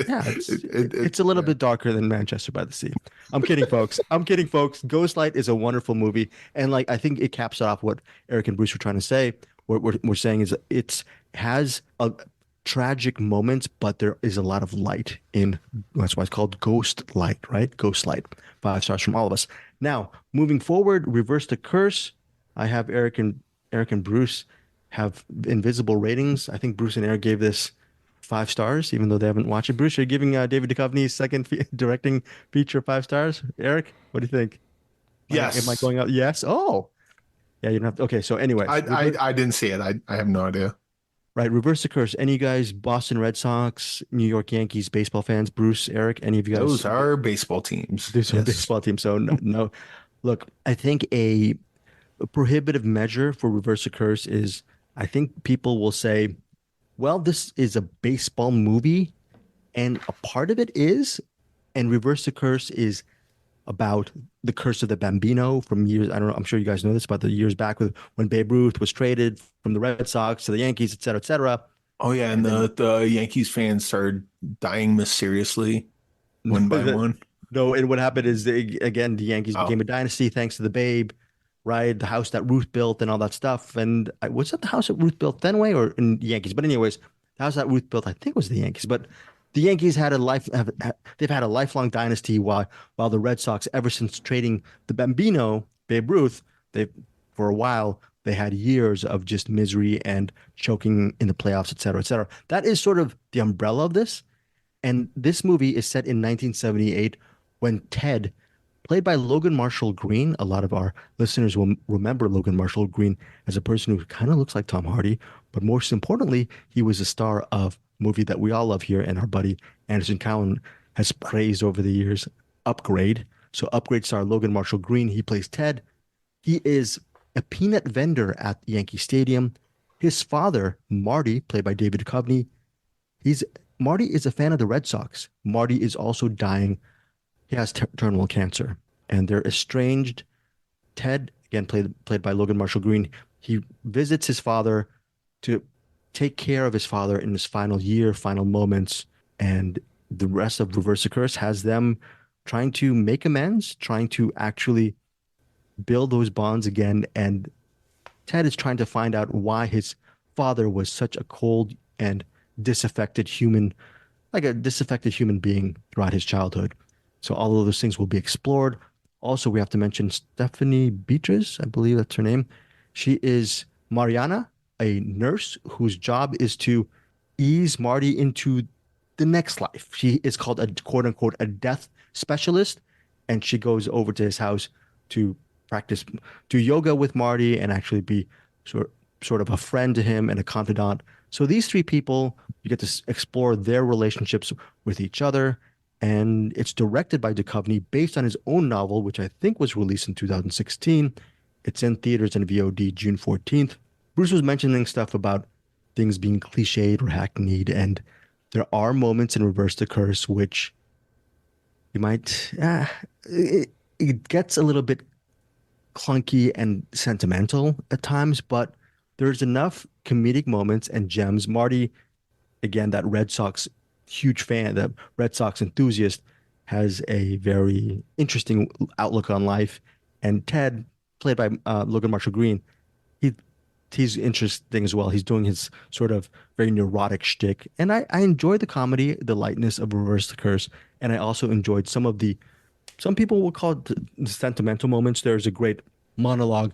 Yeah, it's a little bit darker than Manchester by the Sea. I'm kidding, folks. I'm kidding, folks. Ghostlight is a wonderful movie, and like I think it caps off what Eric and Bruce were trying to say. What we're saying is it has a tragic moments, but there is a lot of light in. That's why it's called Ghost Light, right? Ghostlight. 5 stars from all of us. Now, moving forward, Reverse the Curse. I have Eric and Bruce have invisible ratings. I think Bruce and Eric gave this 5 stars, even though they haven't watched it. Bruce, are you giving David Duchovny's second directing feature 5 stars? Eric, what do you think? Yes. Am I going out? Yes. Oh, yeah. You don't have to. Okay. So, anyways, I didn't see it. I have no idea. right. Reverse the Curse. Any of you guys, Boston Red Sox, New York Yankees baseball fans? Bruce, Eric, any of you guys? Those are baseball teams. Those are baseball teams. So no. Look, I think a prohibitive measure for Reverse the Curse is I think people will say, well, this is a baseball movie, and a part of it is, and Reverse the Curse is about the curse of the Bambino from years. I don't know. I'm sure you guys know this about the years back with when Babe Ruth was traded from the Red Sox to the Yankees, et cetera, et cetera. Oh yeah, and the Yankees fans started dying mysteriously one by one. No, and what happened is again the Yankees became a dynasty thanks to the Babe, right? The house that Ruth built and all that stuff. And was that the house that Ruth built Fenway or in the Yankees? But anyways, the house that Ruth built, I think, was the Yankees. But the Yankees had they've had a lifelong dynasty while the Red Sox, ever since trading the Bambino, Babe Ruth, for a while they had years of just misery and choking in the playoffs, et cetera, et cetera. That is sort of the umbrella of this. And this movie is set in 1978 when Ted, played by Logan Marshall Green. A lot of our listeners will remember Logan Marshall Green as a person who kind of looks like Tom Hardy, but most importantly, he was a star of a movie that we all love here, and our buddy Anderson Cowan has praised over the years, Upgrade. So Upgrade star Logan Marshall Green, he plays Ted. He is a peanut vendor at Yankee Stadium. His father, Marty, played by David Duchovny, Marty is a fan of the Red Sox. Marty is also dying. He has terminal cancer, and they're estranged. Ted, again played by Logan Marshall Green, he visits his father to take care of his father in his final year, final moments, and the rest of Reverse the Curse has them trying to make amends, trying to actually build those bonds again. And Ted is trying to find out why his father was such a cold and disaffected human, like a disaffected human being throughout his childhood. So all of those things will be explored. Also, we have to mention Stephanie Beatriz, I believe that's her name. She is Mariana, a nurse whose job is to ease Marty into the next life. She is called a quote unquote a death specialist, and she goes over to his house to do yoga with Marty and actually be sort of a friend to him and a confidant. So these 3 people, you get to explore their relationships with each other. And it's directed by Duchovny based on his own novel, which I think was released in 2016. It's in theaters and VOD June 14th. Bruce was mentioning stuff about things being cliched or hackneyed, and there are moments in Reverse the Curse which you might, it gets a little bit clunky and sentimental at times, but there's enough comedic moments and gems. Marty, again, that Red Sox huge fan, that Red Sox enthusiast, has a very interesting outlook on life. And Ted, played by Logan Marshall Green, he he's interesting as well. He's doing his sort of very neurotic shtick, and I enjoy the comedy, the lightness of Reverse the Curse, and I also enjoyed some of the some people will call it the sentimental moments. There's a great monologue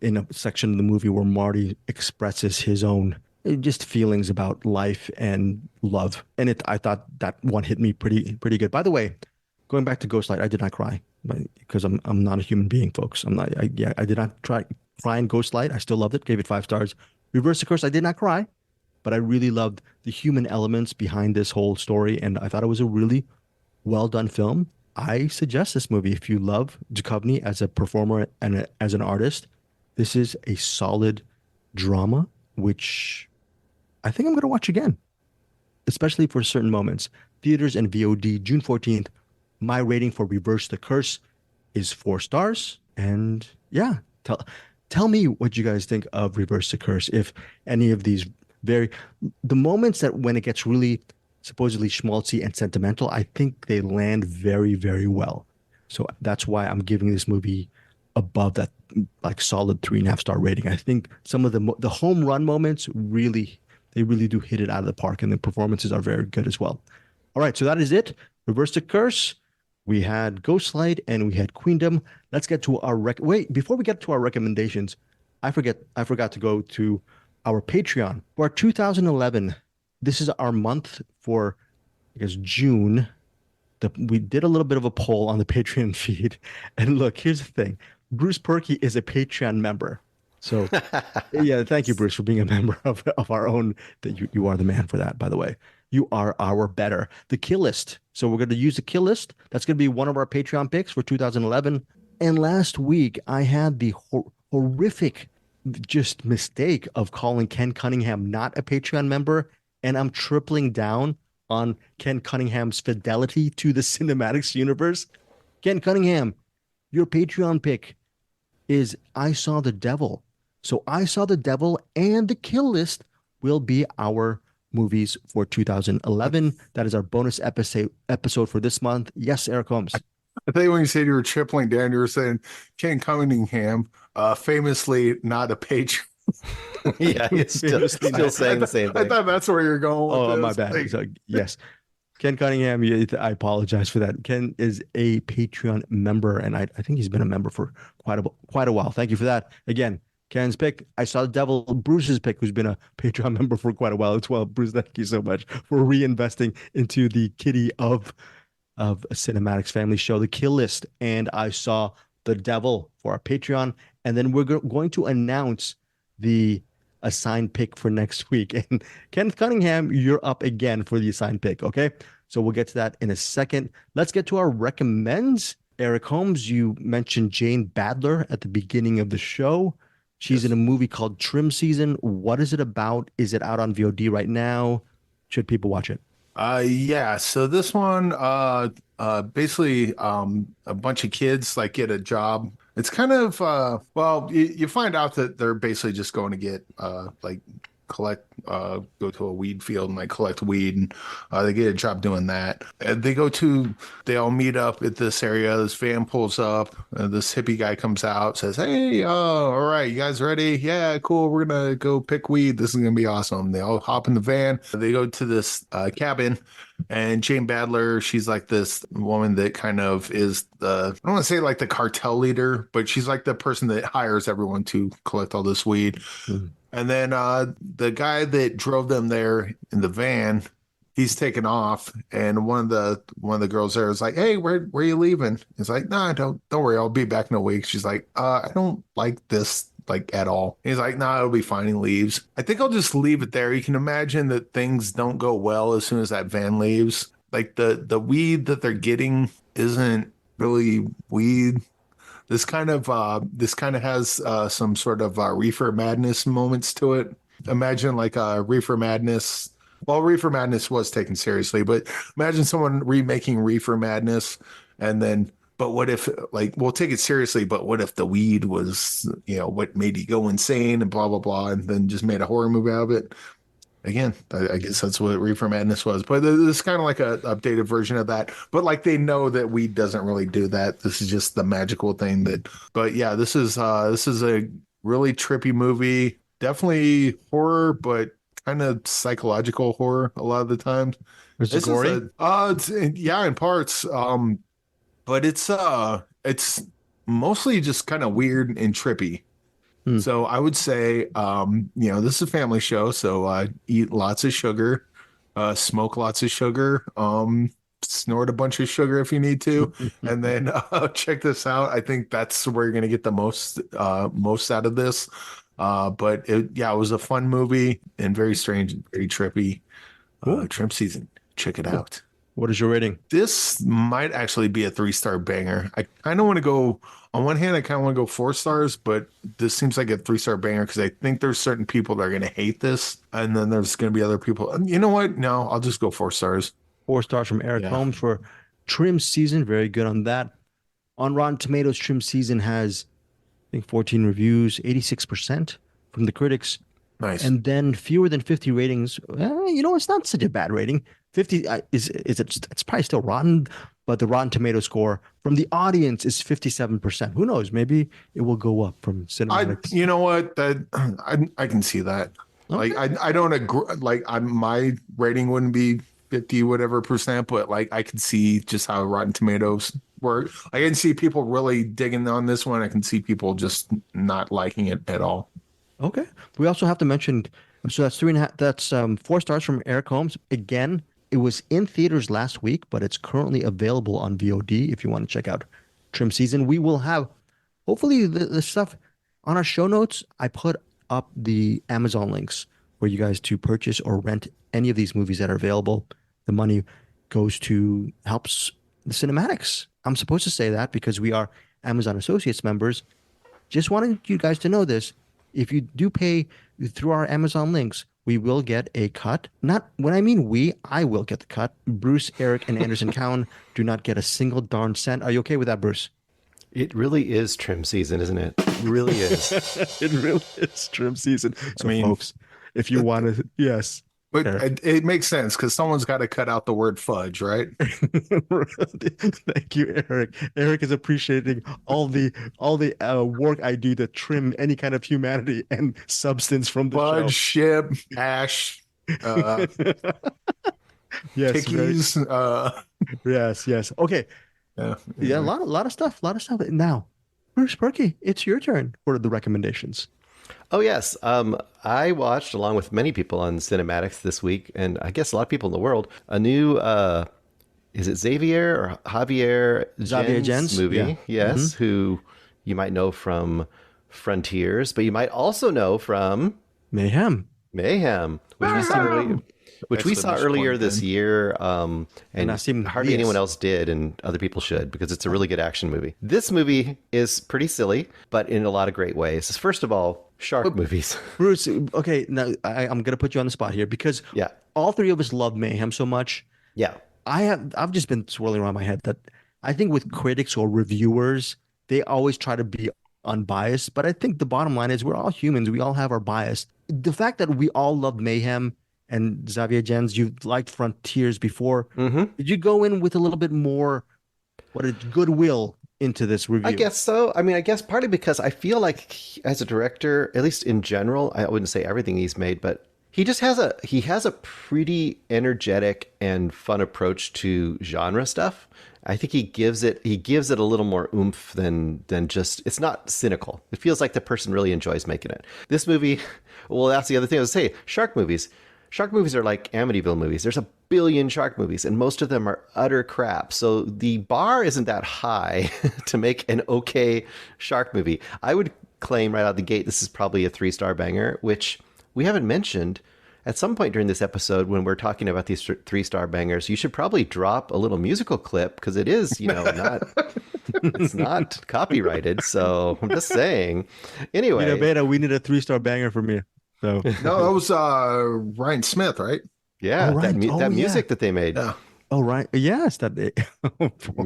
in a section of the movie where Marty expresses his own just feelings about life and love, and I thought that one hit me pretty good. By the way, going back to Ghostlight, I did not cry, because I'm not a human being, folks. I'm not. I did not cry in Ghostlight. I still loved it. Gave it 5 stars. Reverse the Curse, I did not cry, but I really loved the human elements behind this whole story, and I thought it was a really well done film. I suggest this movie if you love Duchovny as a performer and as an artist. This is a solid drama, which I think I'm going to watch again, especially for certain moments. Theaters and VOD, June 14th. My rating for Reverse the Curse is 4 stars. And yeah, tell me what you guys think of Reverse the Curse. If any of these the moments that when it gets really supposedly schmaltzy and sentimental, I think they land very, very well. So that's why I'm giving this movie above that like solid 3.5 star rating. I think some of the home run moments they really do hit it out of the park, and the performances are very good as well. All right, so that is it. Reverse the Curse. We had Ghostlight and we had Queendom. Let's get to our wait, before we get to our recommendations, I forgot to go to our Patreon. For our 2011, this is our month for, I guess, June. We did a little bit of a poll on the Patreon feed. And look, here's the thing. Bruce Purkey is a Patreon member. So yeah, thank you, Bruce, for being a member of our own. That you are the man for that, by the way. You are our better. The Kill List. So we're going to use the Kill List. That's going to be one of our Patreon picks for 2011. And last week, I had the horrific just mistake of calling Ken Cunningham not a Patreon member. And I'm tripling down on Ken Cunningham's fidelity to the CinemAddicts universe. Ken Cunningham, your Patreon pick is I Saw the Devil. So I Saw the Devil and The Kill List will be our movies for 2011. That is our bonus episode for this month. Yes, Eric Holmes. I think when you said you were tripling down, you were saying Ken Cunningham, famously not a patron. Yeah, he's still saying the same thing. I thought that's where you're going with my bad. So, yes. Ken Cunningham, I apologize for that. Ken is a Patreon member, and I think he's been a member for quite a while. Thank you for that. Again, Ken's pick, I Saw the Devil. Bruce's pick, who's been a Patreon member for quite a while as well. Bruce, thank you so much for reinvesting into the kitty of a CinemAddicts family show, The Kill List, and I Saw the Devil for our Patreon. And then we're going to announce the assigned pick for next week. And Kenneth Cunningham, you're up again for the assigned pick, okay? So we'll get to that in a second. Let's get to our recommends. Eric Holmes, you mentioned Jane Badler at the beginning of the show. She's in a movie called Trim Season. What is it about? Is it out on VOD right now? Should people watch it? Yeah. So this one, basically, a bunch of kids like get a job. It's kind of, well, you find out that they're basically just going to get, go to a weed field and like collect weed, and they get a job doing that. And they all meet up at this area. This van pulls up, this hippie guy comes out, says, "Hey, all right, you guys ready? Yeah, cool. We're gonna go pick weed. This is gonna be awesome." They all hop in the van. They go to this cabin, and Jane Badler, she's like this woman that kind of is I don't want to say like the cartel leader, but she's like the person that hires everyone to collect all this weed. Mm-hmm. And then the guy that drove them there in the van, he's taken off, and one of the girls there is like, "Hey, where are you leaving?" He's like, "Nah, don't worry, I'll be back in a week." She's like, "I don't like this like at all." He's like, "Nah, it'll be fine." He leaves. I think I'll just leave it there. You can imagine that things don't go well as soon as that van leaves. Like the weed that they're getting isn't really weed. This kind of has some sort of reefer madness moments to it. Imagine like a reefer madness. Well, reefer madness was taken seriously, but imagine someone remaking reefer madness, and then but what if, like, we'll take it seriously, but what if the weed was, what made you go insane and blah, blah, blah, and then just made a horror movie out of it? Again, I guess that's what Reefer Madness was, but it's kind of like a updated version of that. But like they know that weed doesn't really do that. This is just the magical thing that. But yeah, this is a really trippy movie. Definitely horror, but kind of psychological horror a lot of the times. Is it gory? Yeah, in parts. But it's mostly just kind of weird and trippy. So I would say, this is a family show, so eat lots of sugar, smoke lots of sugar, snort a bunch of sugar if you need to, and then check this out. I think that's where you're going to get the most out of this. But it was a fun movie and very strange, and very trippy. Trim season. Check it out. What is your rating? This might actually be a 3-star banger. I kind of want to go, on one hand, I kind of want to go 4 stars, but this seems like a 3-star banger because I think there's certain people that are going to hate this. And then there's going to be other people. You know what? No, I'll just go 4 stars. 4 stars from Eric Holmes for Trim Season. Very good on that. On Rotten Tomatoes, Trim Season has, I think, 14 reviews, 86% from the critics. Nice. And then fewer than 50 ratings. It's not such a bad rating. 50 it's probably still rotten, but the Rotten Tomato score from the audience is 57%. Who knows? Maybe it will go up from CinemAddicts. You know what? That I can see that. Okay. Like I don't agree. Like my rating wouldn't be 50 whatever percent, but like I can see just how Rotten Tomatoes work. I can see people really digging on this one. I can see people just not liking it at all. Okay. We also have to mention. So that's 3.5. That's 4 stars from Eric Holmes. Again, it was in theaters last week, but it's currently available on VOD if you want to check out Trim Season. We will have, hopefully, the stuff on our show notes. I put up the Amazon links for you guys to purchase or rent any of these movies that are available. The money goes to helps the CinemAddicts. I'm supposed to say that because we are Amazon Associates members. Just wanted you guys to know this. If you do pay through our Amazon links, we will get a cut. Not when I mean we, I will get the cut. Bruce, Eric, and Anderson Cowan do not get a single darn cent. Are you okay with that, Bruce? It really is trim season, isn't it? It really is. It really is trim season. So, folks, if you want to, yes. But it makes sense because someone's got to cut out the word fudge, right? Thank you, Eric. Eric is appreciating all the work I do to trim any kind of humanity and substance from the fudge, show. ship, ash, yes, tickies. Yes. Okay. Yeah. A lot of stuff. Now, Bruce Purkey, it's your turn for the recommendations. Oh, yes. I watched, along with many people on CinemAddicts this week, and I guess a lot of people in the world, a new, is it Xavier or Javier Gens movie? Yeah. Yes, who you might know from Frontiers, but you might also know from Mayhem, which we saw earlier this year, and hardly anyone else did, and other people should, because it's a really good action movie. This movie is pretty silly, but in a lot of great ways. First of all, shark movies. Bruce, okay, now I'm going to put you on the spot here, because all three of us love Mayhem so much. Yeah. I've just been swirling around my head that I think with critics or reviewers, they always try to be unbiased, but I think the bottom line is we're all humans. We all have our bias. The fact that we all love Mayhem, and Xavier Gens, you liked Frontiers before. Did you go in with a little bit more goodwill into this review? I guess so. I mean, I guess partly because I feel like as a director, at least in general, I wouldn't say everything he's made, but he just has a pretty energetic and fun approach to genre stuff. I think he gives it a little more oomph than just, it's not cynical. It feels like the person really enjoys making it. This movie, well, that's the other thing I was saying. Shark movies are like Amityville movies. There's a billion shark movies, and most of them are utter crap. So the bar isn't that high to make an okay shark movie. I would claim right out the gate this is probably a 3-star banger, which we haven't mentioned. At some point during this episode, when we're talking about these 3-star bangers, you should probably drop a little musical clip, because it is, not it's not copyrighted. So I'm just saying. Anyway, Beta, we need a 3-star banger from you. So no, that was Ryan Smith, right? Yeah, that music that they made. Yeah. Oh, right. Yes, that.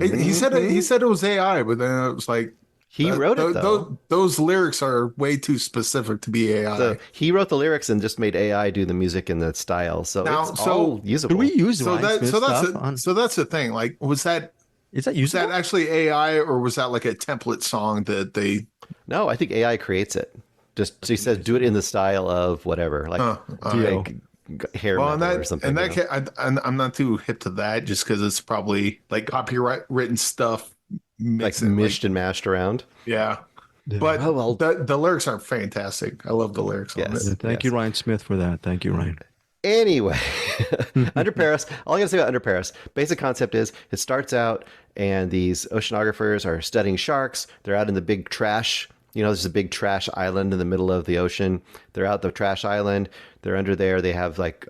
He said it was AI, but then it was like He wrote it though. those lyrics are way too specific to be AI. He wrote the lyrics and just made AI do the music and the style. So Now, it's so all usable. Could we use So Ryan that Smith so that's stuff a, on? so that's the thing. Like, Is that was that usable? actually AI or was that like a template song that they? No, I think AI creates it. Just he says, do it in the style of whatever, like hair Well, metal or something. in that case, I'm not too hip to that, just because it's probably like copyright written stuff, like mished and mashed around. Yeah. Yeah. But Oh, well. the lyrics are fantastic. I love the lyrics on Yes. it. Thank you, Ryan Smith, for that. Thank you, Ryan. Anyway, Under Paris, all I gotta say about Under Paris, basic concept is it starts out and these oceanographers are studying sharks. They're out in the big trash. There's a big trash island in the middle of the ocean. They're out the trash island. They're under there. They have like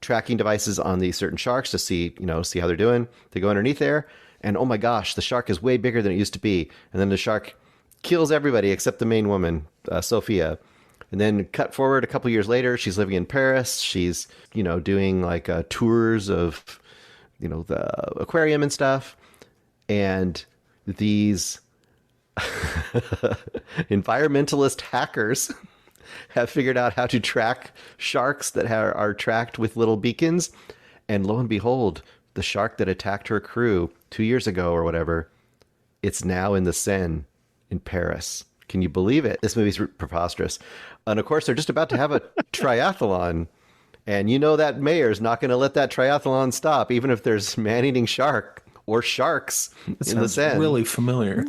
tracking devices on these certain sharks to see how they're doing. They go underneath there and oh my gosh, the shark is way bigger than it used to be. And then the shark kills everybody except the main woman, Sophia. And then cut forward a couple years later, she's living in Paris. She's, doing like tours of, the aquarium and stuff. And these environmentalist hackers have figured out how to track sharks that are tracked with little beacons. And lo and behold, the shark that attacked her crew 2 years ago or whatever, it's now in the Seine in Paris. Can you believe it? This movie's preposterous. And of course, they're just about to have a triathlon. And that mayor's not going to let that triathlon stop, even if there's man-eating shark or sharks in the Seine. Really familiar.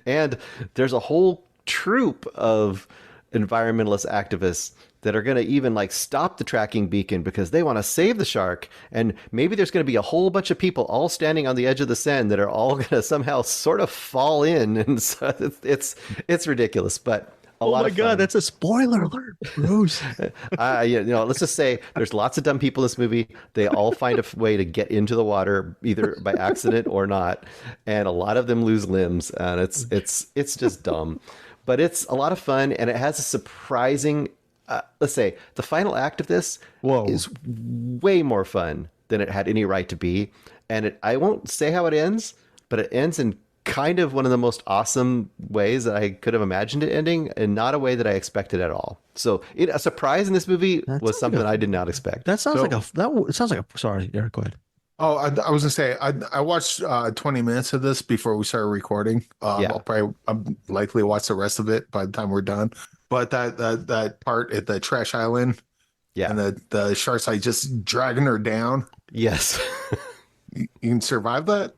And there's a whole troop of environmentalist activists that are going to even like stop the tracking beacon because they want to save the shark. And maybe there's going to be a whole bunch of people all standing on the edge of the Seine that are all going to somehow sort of fall in. And so it's ridiculous, but a lot of fun. Oh my God, that's a spoiler alert, Bruce. Let's just say there's lots of dumb people in this movie. They all find a way to get into the water, either by accident or not. And a lot of them lose limbs. And it's just dumb. But it's a lot of fun, and it has a surprising, let's say, the final act of this is way more fun than it had any right to be. And I won't say how it ends, but it ends in kind of one of the most awesome ways that I could have imagined it ending, and not a way that I expected at all. So a surprise in this movie was something I did not expect. That sounds sorry, Eric, go ahead. Oh, I was gonna say I watched 20 minutes of this before we started recording. I'll likely watch the rest of it by the time we're done. But that part at the trash island, and the sharks like just dragging her down. Yes, you can survive that.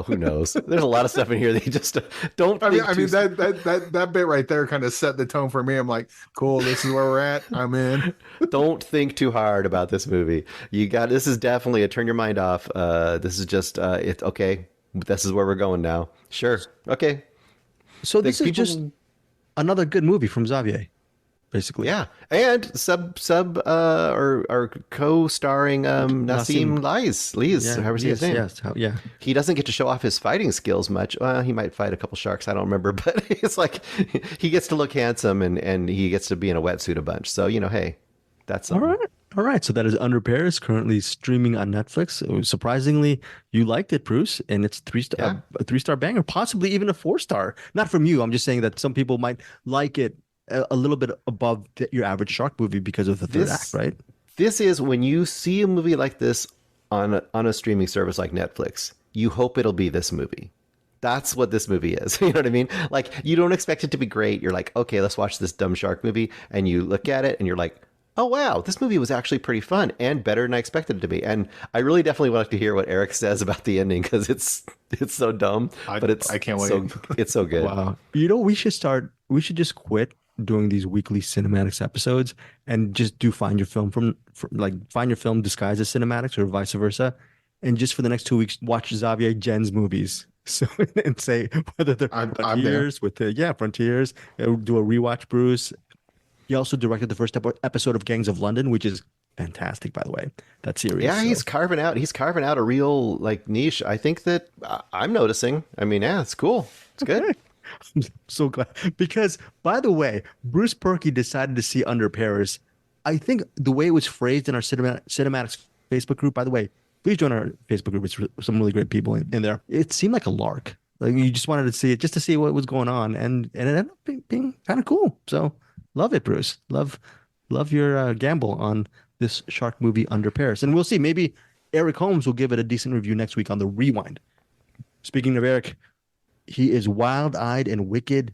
Who knows? There's a lot of stuff in here that you just don't. That bit right there kind of set the tone for me. I'm like, cool, this is where we're at. I'm in. Don't think too hard about this movie. This is definitely a turn your mind off. This is just it's okay. This is where we're going now. Sure, okay. So this is just another good movie from Xavier, basically. Yeah, and or co-starring Nassim Lees, however you say his name. Yes, yeah. He doesn't get to show off his fighting skills much. Well, he might fight a couple sharks, I don't remember, but it's like he gets to look handsome and he gets to be in a wetsuit a bunch. So, hey, that's something. All right. So that is Under Paris, currently streaming on Netflix. Surprisingly, you liked it, Bruce, and it's a 3-star banger, possibly even a 4-star. Not from you. I'm just saying that some people might like it a little bit above your average shark movie because of the third act, right? This is when you see a movie like this on a streaming service like Netflix, you hope it'll be this movie. That's what this movie is. You know what I mean? Like, you don't expect it to be great. You're like, okay, let's watch this dumb shark movie. And you look at it and you're like, oh, wow, this movie was actually pretty fun and better than I expected it to be. And I really definitely would like to hear what Eric says about the ending because it's so dumb. But I can't wait. It's so good. Wow. We should just quit doing these weekly cinematics episodes and just do find your film find your film disguised as cinematics or vice versa, and just for the next 2 weeks watch Xavier Gen's movies. So and say whether they're Frontiers Frontiers. Do a rewatch, Bruce. He also directed the first episode of Gangs of London, which is fantastic, by the way. That series. Yeah, he's carving out a real niche. I think that I'm noticing. I mean, yeah, it's cool. It's good. I'm so glad because, by the way, Bruce Purkey decided to see Under Paris. I think the way it was phrased in our cinematics Facebook group. By the way, please join our Facebook group. It's some really great people in there. It seemed like a lark. Like you just wanted to see it just to see what was going on, and it ended up being kind of cool. So love it, Bruce. Love your gamble on this shark movie Under Paris, and we'll see. Maybe Eric Holmes will give it a decent review next week on the Rewind. Speaking of Eric, he is wild-eyed and wicked,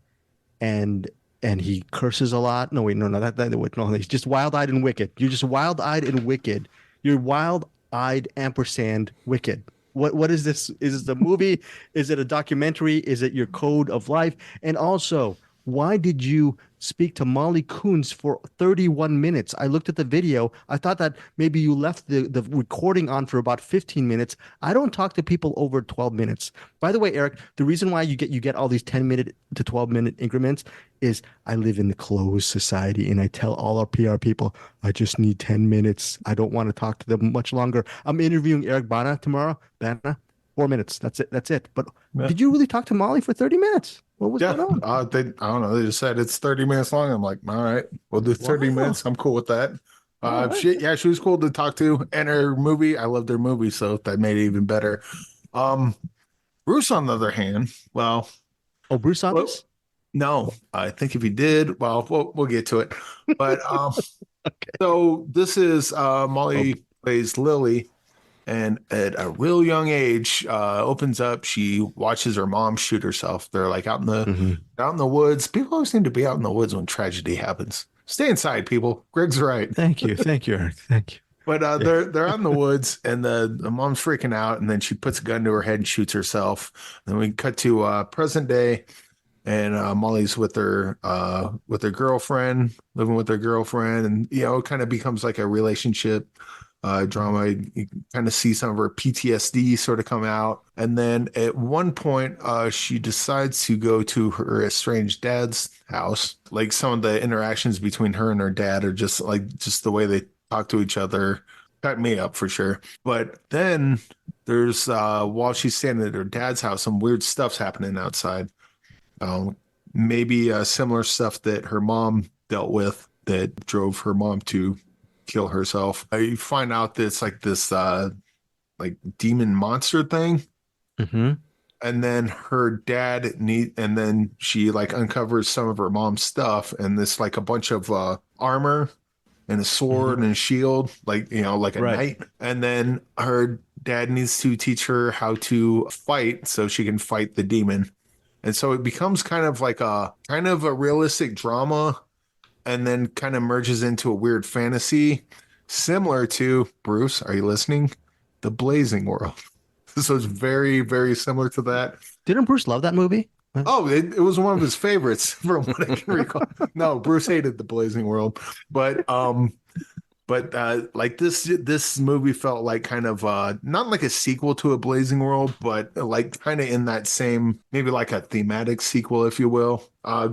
and he curses a lot. No, wait, no, he's just wild-eyed and wicked. You're just wild-eyed and wicked. You're wild-eyed ampersand wicked. What is this? Is this a movie? Is it a documentary? Is it your code of life? And also, why did you speak to Molly Coons for 31 minutes? I looked at the video. I thought that maybe you left the recording on for about 15 minutes. I don't talk to people over 12 minutes. By the way, Eric, the reason why you get all these 10-minute to 12-minute increments is I live in the closed society, and I tell all our PR people, I just need 10 minutes. I don't want to talk to them much longer. I'm interviewing Eric Bana tomorrow. Bana, 4 minutes. That's it. But Did you really talk to Molly for 30 minutes? What was going on? I don't know. They just said it's 30 minutes long. I'm like, all right, we'll do 30 minutes. I'm cool with that. She was cool to talk to. And her movie, I loved her movie, so that made it even better. Bruce, on the other hand, Bruce on this? No, I think if he did, we'll get to it. But okay. So this is Molly plays Lily. And at a real young age, opens up. She watches her mom shoot herself. They're like out in the woods. People always seem to be out in the woods when tragedy happens. Stay inside, people. Greg's right. Thank you, Eric. Thank you. But they're out in the woods, and the mom's freaking out, and then she puts a gun to her head and shoots herself. Then we cut to present day, and Molly's with her girlfriend, living with her girlfriend, and it kind of becomes like a relationship drama. You kind of see some of her PTSD sort of come out. And then at one point, she decides to go to her estranged dad's house. Like some of the interactions between her and her dad are just the way they talk to each other. Cut me up for sure. But then there's, while she's standing at her dad's house, some weird stuff's happening outside. Maybe similar stuff that her mom dealt with that drove her mom to kill herself. You find out that it's like this demon monster thing. Mm-hmm. And then her dad and then she uncovers some of her mom's stuff, and this a bunch of armor and a sword and a shield, like a knight. And then her dad needs to teach her how to fight so she can fight the demon. And so it becomes kind of a realistic drama, and then kind of merges into a weird fantasy, similar to, Bruce, are you listening? The Blazing World. So it's very, very similar to that. Didn't Bruce love that movie? Oh, it was one of his favorites from what I can recall. No, Bruce hated The Blazing World. But this movie felt like kind of not like a sequel to A Blazing World, but kind of in that same, maybe like a thematic sequel, if you will.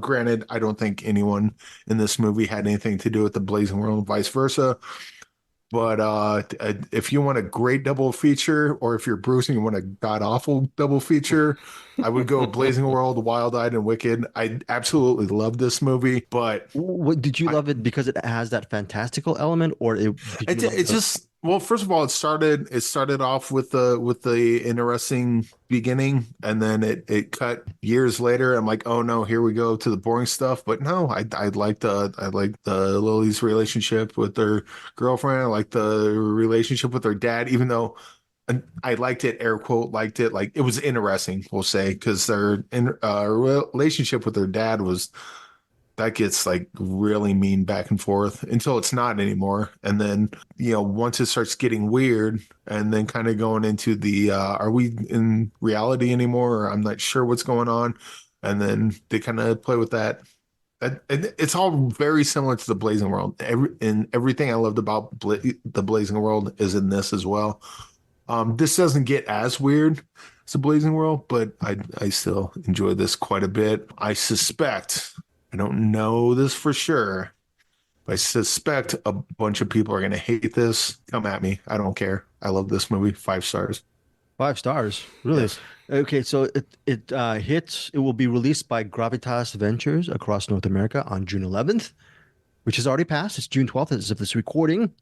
Granted, I don't think anyone in this movie had anything to do with The Blazing World and vice versa. But if you want a great double feature, or if you're Bruce and you want a god-awful double feature, I would go Blazing World, Wild-Eyed and Wicked. I absolutely love this movie, but... Did you love it because it has that fantastical element, or well, first of all, it started off with the interesting beginning, and then it cut years later. I'm like, oh no, here we go to the boring stuff. But no, I liked the Lily's relationship with her girlfriend. I liked the relationship with her dad, even though I liked it, air quote, liked it. Like, it was interesting, we'll say, because their relationship with her dad that gets really mean back and forth until it's not anymore. And then, once it starts getting weird and then kind of going into the, are we in reality anymore? Or I'm not sure what's going on. And then they kind of play with that. It's all very similar to The Blazing World. Everything I loved about The Blazing World is in this as well. This doesn't get as weird as The Blazing World, but I still enjoy this quite a bit. I suspect, I don't know this for sure, but I suspect a bunch of people are going to hate this. Come at me. I don't care. I love this movie. 5 stars. 5 stars? Really? Yes. Okay, so it hits. It will be released by Gravitas Ventures across North America on June 11th, which has already passed. It's June 12th as of this recording.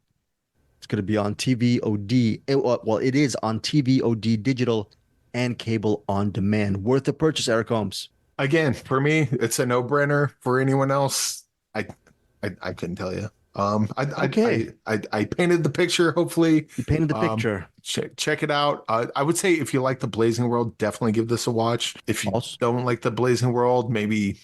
It's going to be on TVOD. Well, it is on TVOD digital and cable on demand. Worth the purchase, Eric Holmes. Again, for me, it's a no-brainer. For anyone else, I couldn't tell you. Okay. I painted the picture. Hopefully, You painted the picture. Check it out. I would say if you like the Blazing World, definitely give this a watch. If you don't like the Blazing World, maybe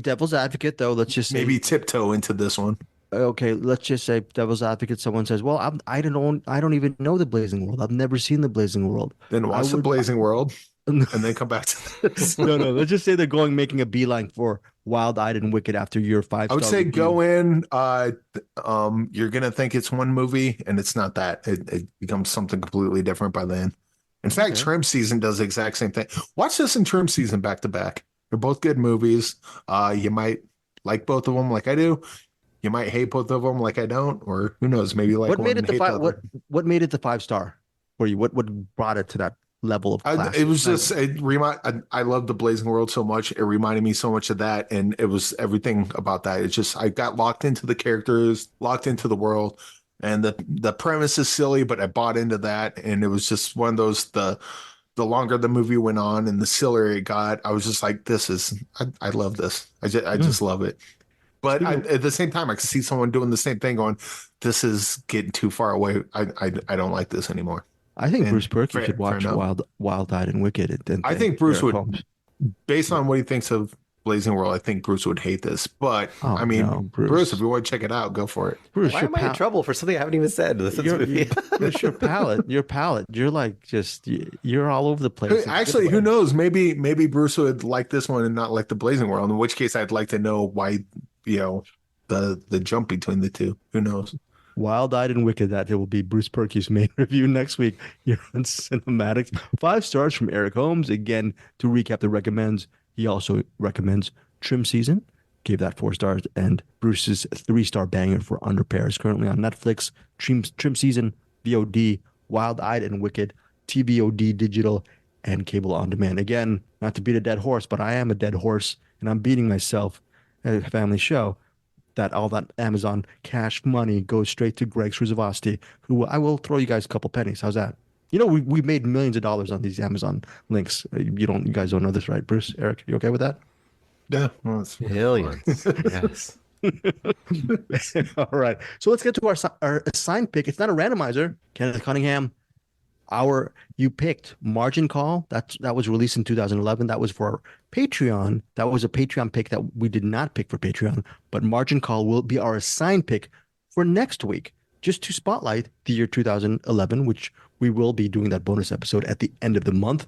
devil's advocate though. Let's just say maybe tiptoe into this one. okay, let's just say devil's advocate. Someone says, "Well, I don't even know the Blazing World. I've never seen the Blazing World." Then watch the Blazing World, and then come back to this. No. Let's just say they're making a beeline for Wild-Eyed and Wicked after your 5-star. I would say review. go in. You're gonna think it's one movie, and it's not that. It becomes something completely different by then. In fact, Trim Season does the exact same thing. Watch this and Trim Season back to back. They're both good movies. You might like both of them, like I do. You might hate both of them, like I don't, or who knows? Maybe like what one made it and hate the other. what made it the 5-star for you? What brought it to that level of class? It was just I love the Blazing World so much. It reminded me so much of that, and it was everything about that. It's just I got locked into the characters, locked into the world, and the premise is silly, but I bought into that, and it was just one of those the longer the movie went on and the sillier it got, I was just like, I love this. I just love it. But at the same time, I can see someone doing the same thing going, this is getting too far away. I don't like this anymore. I think Bruce Purkey should watch Wild-Eyed and Wicked. I think Bruce would, based on what he thinks of Blazing World, I think Bruce would hate this. But Bruce, if you want to check it out, go for it. Bruce, why am I in trouble for something I haven't even said? This movie. It's your palate. You're like you're all over the place. Actually, who knows? Maybe Bruce would like this one and not like the Blazing World. In which case, I'd like to know why. The jump between the two. Who knows? Wild-Eyed and Wicked. That it will be Bruce Purkey's main review next week here on CinemAddicts. 5 stars from Eric Holmes. Again, to recap the recommends, he also recommends Trim Season. Gave that 4 stars, and Bruce's 3-star banger for Under Pair is currently on Netflix. Trim Season, VOD, Wild-Eyed and Wicked, TVOD digital, and cable on demand. Again, not to beat a dead horse, but I am a dead horse, and I'm beating myself at a family show. That all that Amazon cash money goes straight to Greg Srisavasdi, who I will throw you guys a couple pennies. How's that? We made millions of dollars on these Amazon links. You guys don't know this, right, Bruce? Eric, you okay with that? Yeah, millions. Yes. All right. So let's get to our assigned pick. It's not a randomizer. Kenneth Cunningham, you picked Margin Call. That was released in 2011. That was for Patreon. That was a Patreon pick that we did not pick for Patreon, but Margin Call will be our assigned pick for next week, just to spotlight the year 2011, which we will be doing that bonus episode at the end of the month.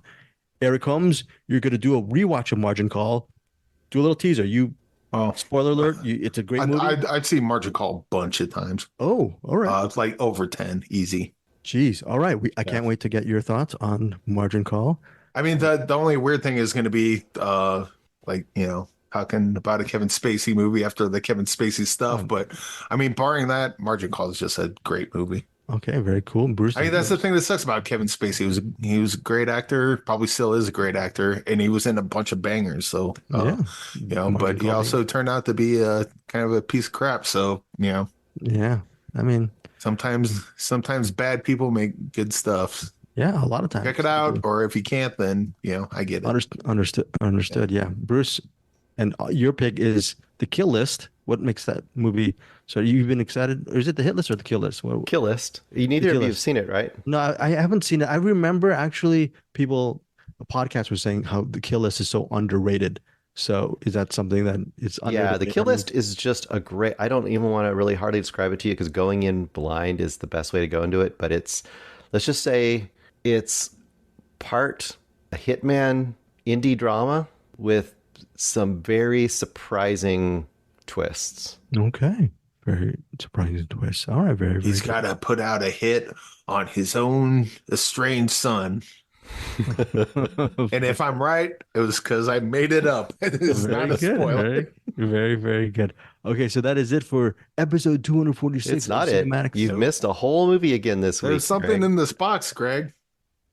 Eric Holmes, you're going to do a rewatch of Margin Call. Do a little teaser. Spoiler alert, it's a great movie. I'd see Margin Call a bunch of times. Oh, all right. It's like over 10, easy. Jeez. All right. I can't wait to get your thoughts on Margin Call. I mean, the only weird thing is going to be, talking about a Kevin Spacey movie after the Kevin Spacey stuff. But, I mean, barring that, Margin Call is just a great movie. Okay, very cool. Bruce. I mean, that's the thing that sucks about Kevin Spacey. He was a great actor, probably still is a great actor, and he was in a bunch of bangers. So, but he also turned out to be a kind of a piece of crap. So, Yeah. I mean, sometimes bad people make good stuff. Yeah, a lot of times. Check it out, or if you can't, then I get it. Understood. Yeah, Bruce, and your pick is The Kill List. What makes that movie? So you've been excited, or is it The Hit List or The Kill List? Kill List. Neither of you have seen it, right? No, I haven't seen it. I remember actually a podcast was saying how The Kill List is so underrated. So is that something that is underrated? Yeah, The Kill List is just a great. I don't even want to really hardly describe it to you because going in blind is the best way to go into it. But let's just say it's part a hitman indie drama with some very surprising twists. Okay. Very surprising twists. All right, very He's got to put out a hit on his own estranged son. And if I'm right, it was because I made it up. It's not a spoiler. Very, very good. Okay, so that is it for episode 246. It's not it. You've missed a whole movie again this week. There's something in this box, Greg.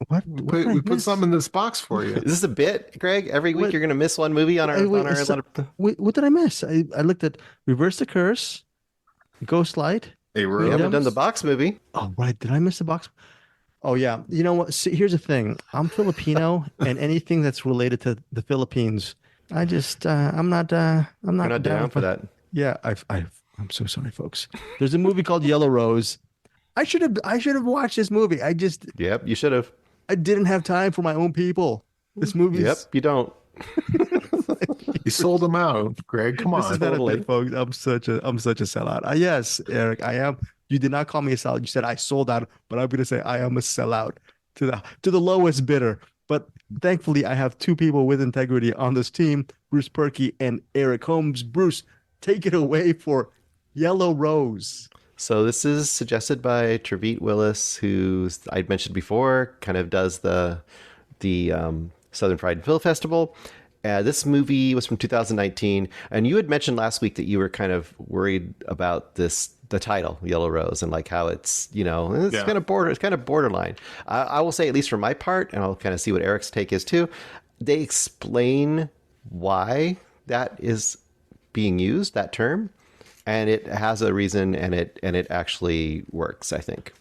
What? We put something in this box for you. Is this a bit, Greg? Every week you're going to miss one movie on our. What did I miss? I looked at Reverse the Curse, Ghostlight, A We haven't done the box movie. Oh, right. Did I miss the box? Oh, yeah. You know what? See, here's the thing. I'm Filipino, and anything that's related to the Philippines, I'm We're not not down for that. Yeah, I'm so sorry, folks. There's a movie called Yellow Rose. I should have watched this movie. Yep, you should have. I didn't have time for my own people. This movie. Yep, you don't. You sold them out, Greg. Come This on. is not a Totally. bit, folks. I'm such a sellout. Yes, Eric, I am. You did not call me a sellout. You said I sold out, but I'm gonna say I am a sellout to the lowest bidder. But thankfully, I have two people with integrity on this team: Bruce Purkey and Eric Holmes. Bruce, take it away for Yellow Rose. So this is suggested by Trevitt Willis, who I'd mentioned before, kind of does the Southern Fried Film Festival. This movie was from 2019, and you had mentioned last week that you were kind of worried about the title, Yellow Rose, and like how it's, it's Yeah. kind of borderline. I will say, at least for my part, and I'll kind of see what Eric's take is too. They explain why that is being used, that term, and it has a reason, and it actually works, I think.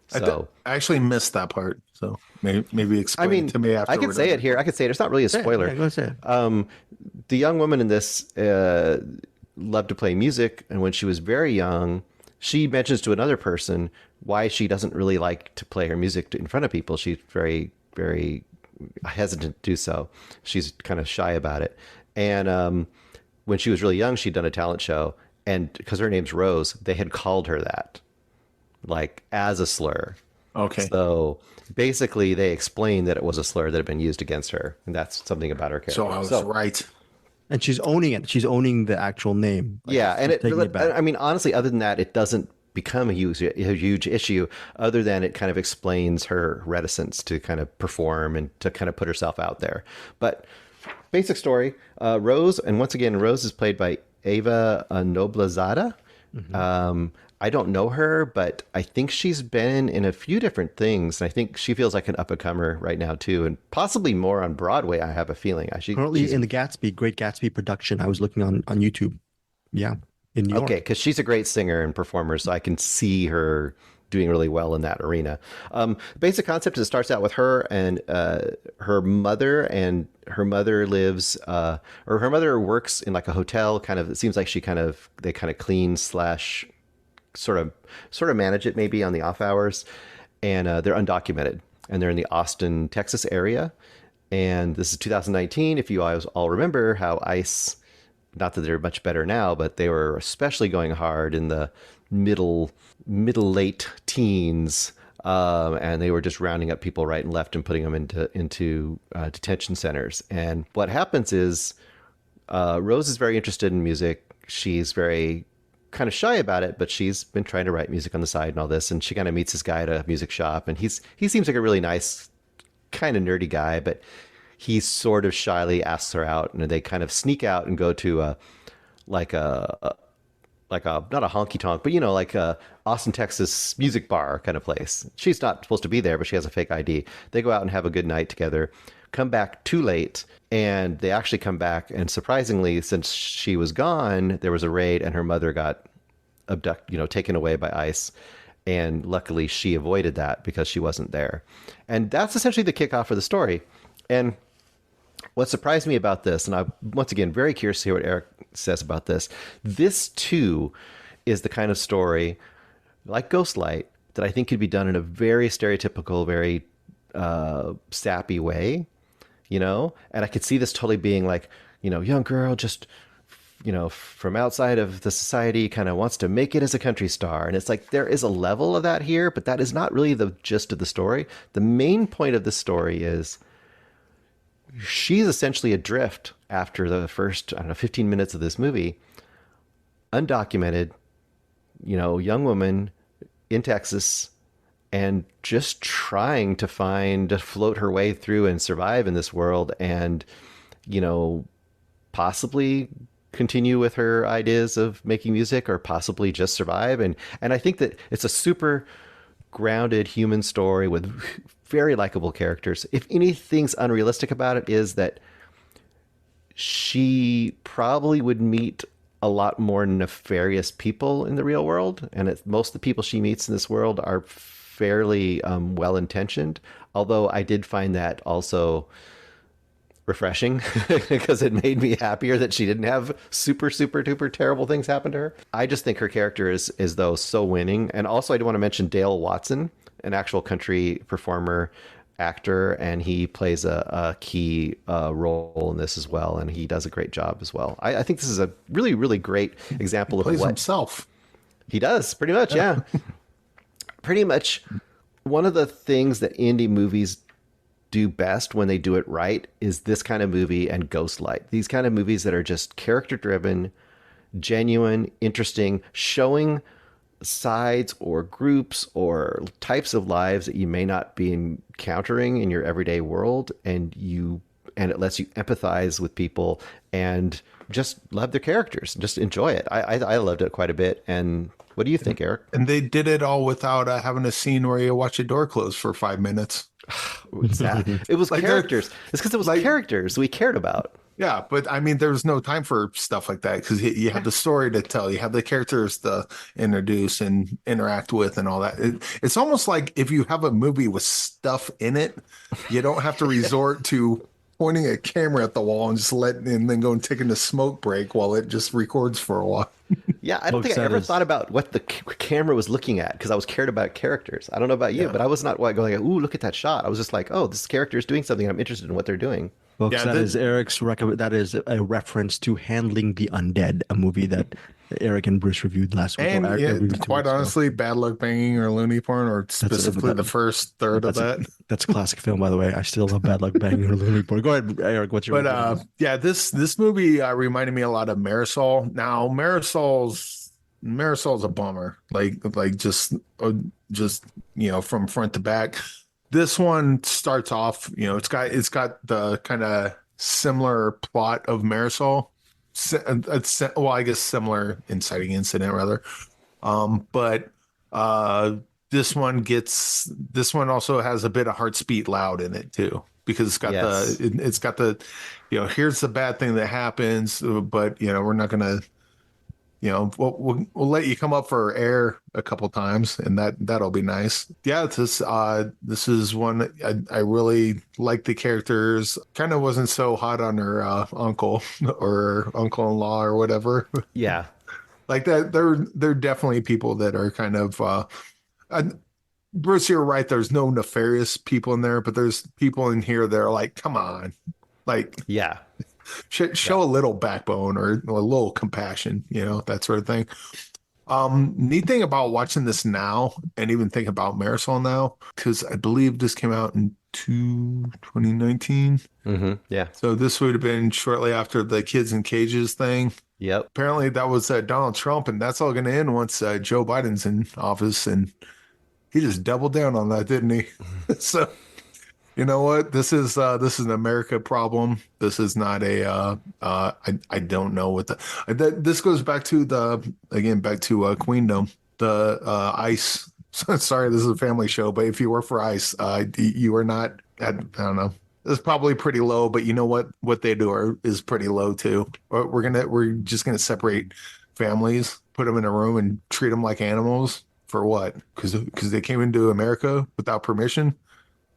So I actually missed that part. So maybe explain it to me after. I can we're say done. it here. I can say it. It's not really a spoiler. Yeah, go ahead. The young woman in this loved to play music, and when she was very young, she mentions to another person why she doesn't really like to play her music in front of people. She's very, very hesitant to do so. She's kind of shy about it. And when she was really young, she'd done a talent show, and because her name's Rose, they had called her that, like as a slur. Okay. So basically, they explained that it was a slur that had been used against her, and that's something about her character. So I was right. And she's owning it. She's owning the actual name. Like, yeah, and she's taking it back. I mean, honestly, other than that, it doesn't become a huge issue. Other than it kind of explains her reticence to kind of perform and to kind of put herself out there. But basic story: Rose, and once again, Rose is played by Ava Noblezada. I don't know her, but I think she's been in a few different things. And I think she feels like an up-and-comer right now, too. And possibly more on Broadway, I have a feeling. Currently in the Great Gatsby production. I was looking on YouTube. Yeah, in New York. Okay, because she's a great singer and performer, so I can see her doing really well in that arena. Basic concept is it starts out with her and her mother, and her mother lives, or her mother works in like a hotel. Kind of, it seems like they kind of clean slash sort of manage it maybe on the off hours, and they're undocumented, and they're in the Austin, Texas area. And this is 2019. If you all remember how ICE, not that they're much better now, but they were especially going hard in the middle late teens, and they were just rounding up people right and left and putting them into detention centers. And what happens is Rose is very interested in music. She's very kind of shy about it, but she's been trying to write music on the side and all this. And she kind of meets this guy at a music shop, and he seems like a really nice, kind of nerdy guy, but he sort of shyly asks her out, and they kind of sneak out and go to not a honky tonk, but like a Austin, Texas music bar kind of place. She's not supposed to be there, but she has a fake ID. They go out and have a good night together, come back too late, and they actually come back, and surprisingly, since she was gone, there was a raid, and her mother got taken away by ICE, and luckily she avoided that because she wasn't there. And that's essentially the kickoff of the story. And what surprised me about this, and I'm once again very curious to hear what Eric says about this, this too is the kind of story like Ghostlight that I think could be done in a very stereotypical, very sappy way, and I could see this totally being like, young girl just, from outside of the society kind of wants to make it as a country star. And it's like, there is a level of that here, but that is not really the gist of the story. The main point of the story is she's essentially adrift after the first, 15 minutes of this movie, undocumented, young woman in Texas, and just trying to float her way through and survive in this world, and, possibly continue with her ideas of making music, or possibly just survive. And I think that it's a super grounded human story with very likable characters. If anything's unrealistic about it is that she probably would meet a lot more nefarious people in the real world, and most of the people she meets in this world are fairly well intentioned. Although I did find that also refreshing because it made me happier that she didn't have super duper terrible things happen to her. I just think her character is though so winning. And also I do want to mention Dale Watson, an actual country performer, actor, and he plays a key role in this as well, and he does a great job as well. I think this is a really great example of what himself. He does, pretty much. Yeah. Pretty much one of the things that indie movies do best when they do it right is this kind of movie and Ghostlight. These kind of movies that are just character driven, genuine, interesting, showing sides or groups or types of lives that you may not be encountering in your everyday world, and it lets you empathize with people and just love their characters and just enjoy it. I loved it quite a bit. And what do you think, Eric? And they did it all without having a scene where you watch a door close for 5 minutes. It was like characters. It's because it was like characters we cared about. Yeah, but I mean, there's no time for stuff like that because you have the story to tell, you have the characters to introduce and interact with and all that. It's almost like if you have a movie with stuff in it, you don't have to resort to pointing a camera at the wall and then go and taking a smoke break while it just records for a while. Yeah, I don't think I ever thought about what the camera was looking at because I was cared about characters. I don't know about you, but I was not going, ooh, look at that shot. I was just like, oh, this character is doing something. I'm interested in what they're doing. Folks, that is Eric's that is a reference to Handling the Undead, a movie that Eric and Bruce reviewed last week. And quite honestly, Bad Luck Banging or Looney Porn, or specifically the first third of that. That's a classic film, by the way. I still love Bad Luck Banging or Looney Porn. Go ahead, Eric. What's your? But this movie reminded me a lot of Marisol. Now Marisol's a bummer. Like just from front to back. This one starts off, it's got the kind of similar plot of Marisol. Well, I guess similar inciting incident rather. But this one also has a bit of Hearts Beat Loud in it too, because it's got the here's the bad thing that happens, but we're not gonna. We'll let you come up for air a couple times, and that'll be nice. Yeah, this is one I really like the characters. Kind of wasn't so hot on her uncle or uncle-in-law or whatever. Yeah, like that. They're definitely people that are kind of. Bruce, you're right. There's no nefarious people in there, but there's people in here that are like, come on, like yeah. Show a little backbone or a little compassion, that sort of thing. Neat thing about watching this now and even thinking about Marisol now, because I believe this came out in 2019. Mm-hmm. Yeah. So this would have been shortly after the Kids in Cages thing. Yep. Apparently that was Donald Trump, and that's all going to end once Joe Biden's in office, and he just doubled down on that, didn't he? So. You know what? This is an America problem. This is not a. I don't know what this goes back to Queendom, the ICE. Sorry, this is a family show, but if you work for ICE, you are not. I don't know. It's probably pretty low, but you know what they do is pretty low too. We're just gonna separate families, put them in a room, and treat them like animals for what? Because they came into America without permission.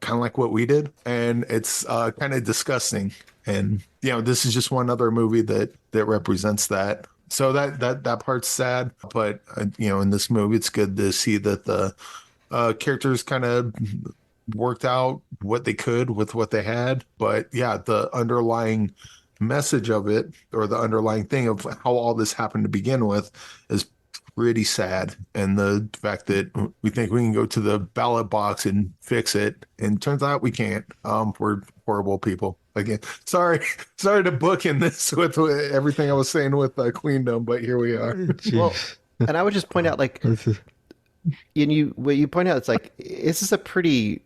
Kind of like what we did, and it's kind of disgusting. And this is just one other movie that represents that. So that part's sad, but in this movie, it's good to see that the characters kind of worked out what they could with what they had. But yeah, the underlying message of it, or the underlying thing of how all this happened to begin with, is pretty sad. And the fact that we think we can go to the ballot box and fix it, and turns out we can't. We're horrible people. Again, sorry to book in this with everything I was saying with Queendom, but here we are. Well, and I would just point out, like, what you point out, it's like, this is a pretty,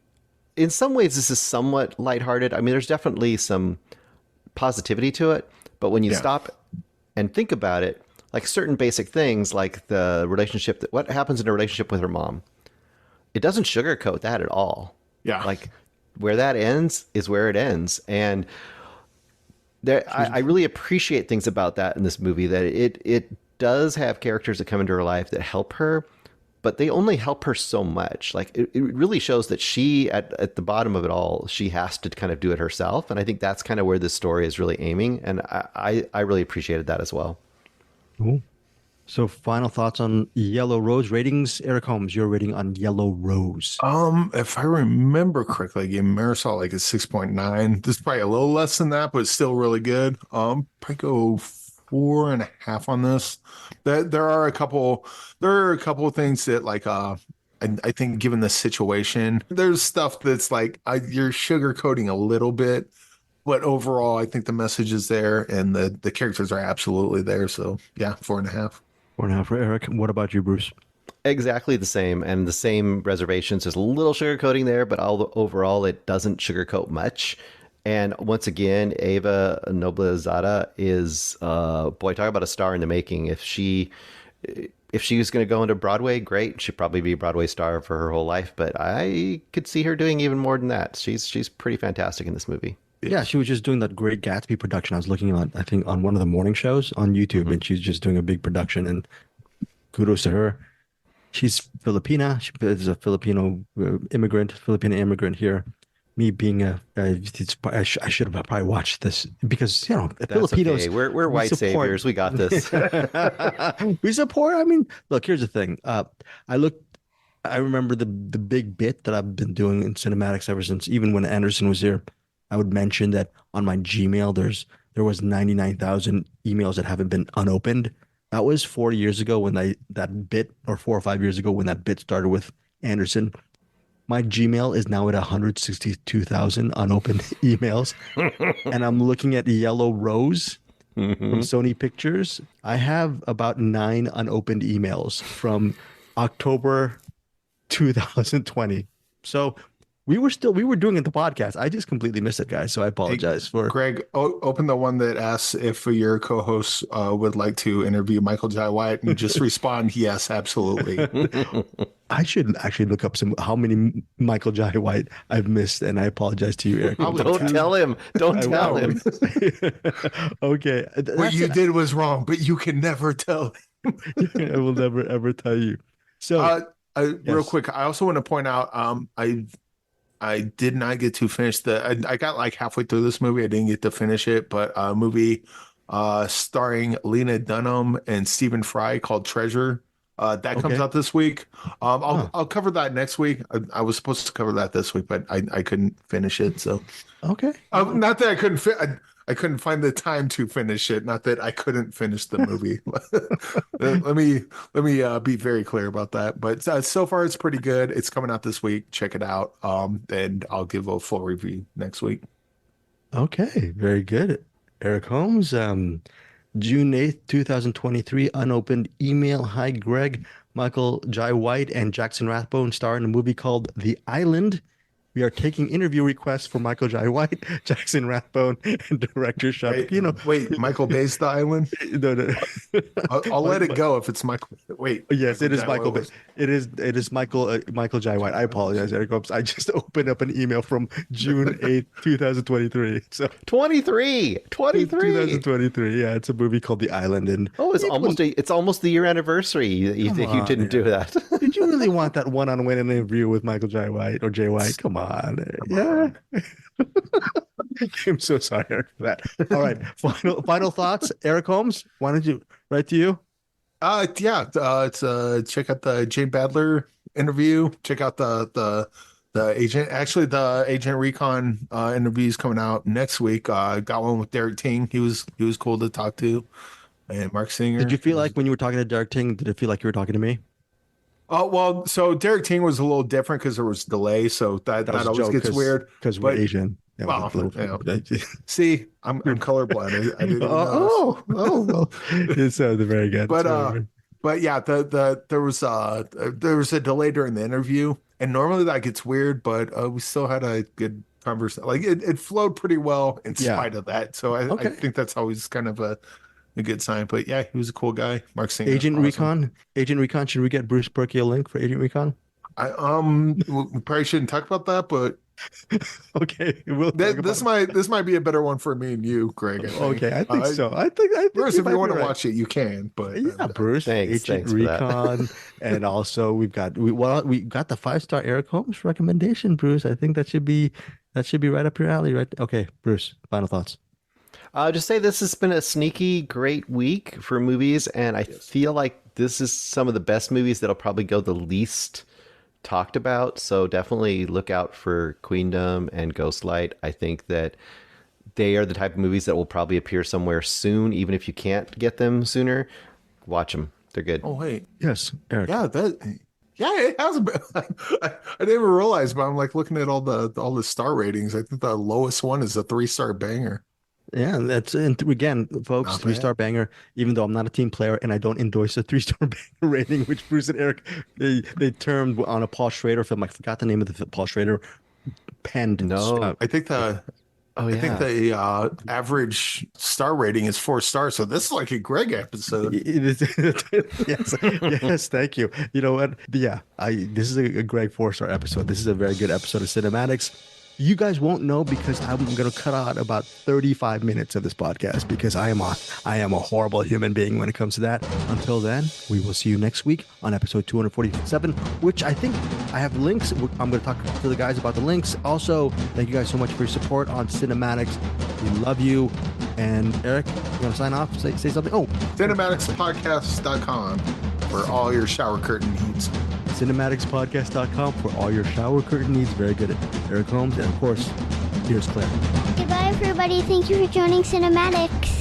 in some ways, this is somewhat lighthearted. I mean, there's definitely some positivity to it, but when you stop and think about it, like certain basic things, like the relationship, what happens in a relationship with her mom, it doesn't sugarcoat that at all. Yeah. Like where that ends is where it ends. And I really appreciate things about that in this movie, that it does have characters that come into her life that help her, but they only help her so much. Like it really shows that she at the bottom of it all, she has to kind of do it herself. And I think that's kind of where this story is really aiming. And I really appreciated that as well. Cool. So final thoughts on Yellow Rose ratings. Eric Holmes, your rating on Yellow Rose. If I remember correctly, I gave Marisol like a 6.9. This is probably a little less than that, but it's still really good. Probably go 4.5 on this. There are a couple of things that like I think given the situation, there's stuff that's like you're sugarcoating a little bit, but overall I think the message is there and the characters are absolutely there. So yeah, 4.5. 4.5 for Eric. What about you, Bruce? Exactly the same, and the same reservations. There's a little sugarcoating there, but overall it doesn't sugarcoat much. And once again, Ava Noblezada is, boy, talk about a star in the making. If she was going to go into Broadway, great. She'd probably be a Broadway star for her whole life. But I could see her doing even more than that. She's pretty fantastic in this movie. Yeah, she was just doing that Great Gatsby production. I was looking on, I think, on one of the morning shows on YouTube, and she's just doing a big production. And kudos to her. She's Filipina. She is a Filipino immigrant here. Me being I should have probably watched this because That's Filipinos. Okay. We're white saviors. We got this. We support. I mean, look. Here's the thing. I remember the big bit that I've been doing in cinematics ever since. Even when Anderson was here, I would mention that on my Gmail, there was 99,000 emails that haven't been unopened. That was 4 years ago when that bit, or 4 or 5 years ago when that bit started with Anderson. My Gmail is now at 162,000 unopened emails. And I'm looking at Yellow Rose from Sony Pictures. I have about 9 unopened emails from October 2020. So we were doing it the podcast. I just completely missed it, guys. So I apologize for Greg. Open the one that asks if your co-host would like to interview Michael Jai White, and just respond yes, absolutely. I should actually look up how many Michael Jai White I've missed, and I apologize to you, Eric. Don't tell him. Don't tell him. Okay. What you did was wrong, but you can never tell him. I will never ever tell you. So real quick, I also want to point out I did not get to finish I got like halfway through this movie. I didn't get to finish it, but a movie starring Lena Dunham and Stephen Fry called Treasure. That comes out this week. I'll cover that next week. I was supposed to cover that this week, but I couldn't finish it. So okay, not that I couldn't I couldn't find the time to finish it. Not that I couldn't finish the movie. let me be very clear about that. But so far it's pretty good. It's coming out this week. Check it out. And I'll give a full review next week. Okay, very good. Eric Holmes, June 8th, 2023, unopened email. Hi, Greg. Michael Jai White and Jackson Rathbone star in a movie called The Island. We are taking interview requests for Michael Jai White, Jackson Rathbone, and director Sean Pino. Wait, Michael Bay's The Island? No. I'll let it go if it's Michael. Wait. Yes, it is Michael Bay. It is Michael Jai White. I apologize, Eric Holmes. I just opened up an email from June 8th, 2023. So 23. 2023. Yeah, it's a movie called The Island. And it's almost the year anniversary. You didn't do that. Did you really want that one-on-one interview with Michael Jai White or Jay White? Come on. Yeah. I'm so sorry for that. All right. Final thoughts. Eric Holmes, why don't you write to you? It's check out the Jane Badler interview. Check out the agent. Actually, the Agent Recon interview is coming out next week. Got one with Derek Ting. He was cool to talk to, and Mark Singer. Did you feel like when you were talking to Derek Ting, did it feel like you were talking to me? Oh, well, so Derek Ting was a little different because there was delay, so that always gets weird. Because we're Asian. Yeah, well, see, I'm colorblind. I didn't know. Well, it sounded very good. But yeah, there was a delay during the interview, and normally that gets weird, but we still had a good conversation. Like it flowed pretty well in spite of that. So I think that's always kind of a good sign. But yeah, he was a cool guy. Mark Singer. Agent Recon. Should we get Bruce Purkey a link for Agent Recon? We probably shouldn't talk about that, but Okay, we'll This might be a better one for me and you, Greg. I think. Okay, I think so. I think Bruce, if might you be want to right. watch it, you can. But Yeah, Bruce, Thanks Agent for that. Recon, and also we got the 5-star Eric Holmes recommendation, Bruce. I think that should be right up your alley, right? Okay, Bruce, final thoughts. Just say this has been a sneaky great week for movies, and I feel like this is some of the best movies that'll probably go the least talked about. So definitely look out for Queendom and Ghostlight. I think that they are the type of movies that will probably appear somewhere soon, even if you can't get them sooner. Watch them; they're good. Oh wait, Yes, Eric. yeah, it has been. I didn't even realize, but I'm like looking at all the star ratings. I think the lowest one is a 3-star banger. Yeah, and again, folks, Not 3-star banger. Even though I'm not a team player and I don't endorse a 3-star banger rating, which Bruce and Eric they termed on a Paul Schrader film. I forgot the name of the Paul Schrader penned. No. I think I think the average star rating is 4 stars. So this is like a Greg episode. Yes, thank you. You know what? Yeah, this is a Greg 4-star episode. This is a very good episode of Cinematics. You guys won't know because I'm going to cut out about 35 minutes of this podcast because I am a horrible human being when it comes to that. Until then, we will see you next week on episode 247, which I think I have links. I'm going to talk to the guys about the links. Also, thank you guys so much for your support on Cinematics. We love you. And Eric, you want to sign off? Say something? Oh, CinemAddictsPodcast.com for all your shower curtain needs. CinematicsPodcast.com for all your shower curtain needs. Very good. Eric Holmes. And of course, here's Claire. Goodbye, everybody. Thank you for joining Cinematics.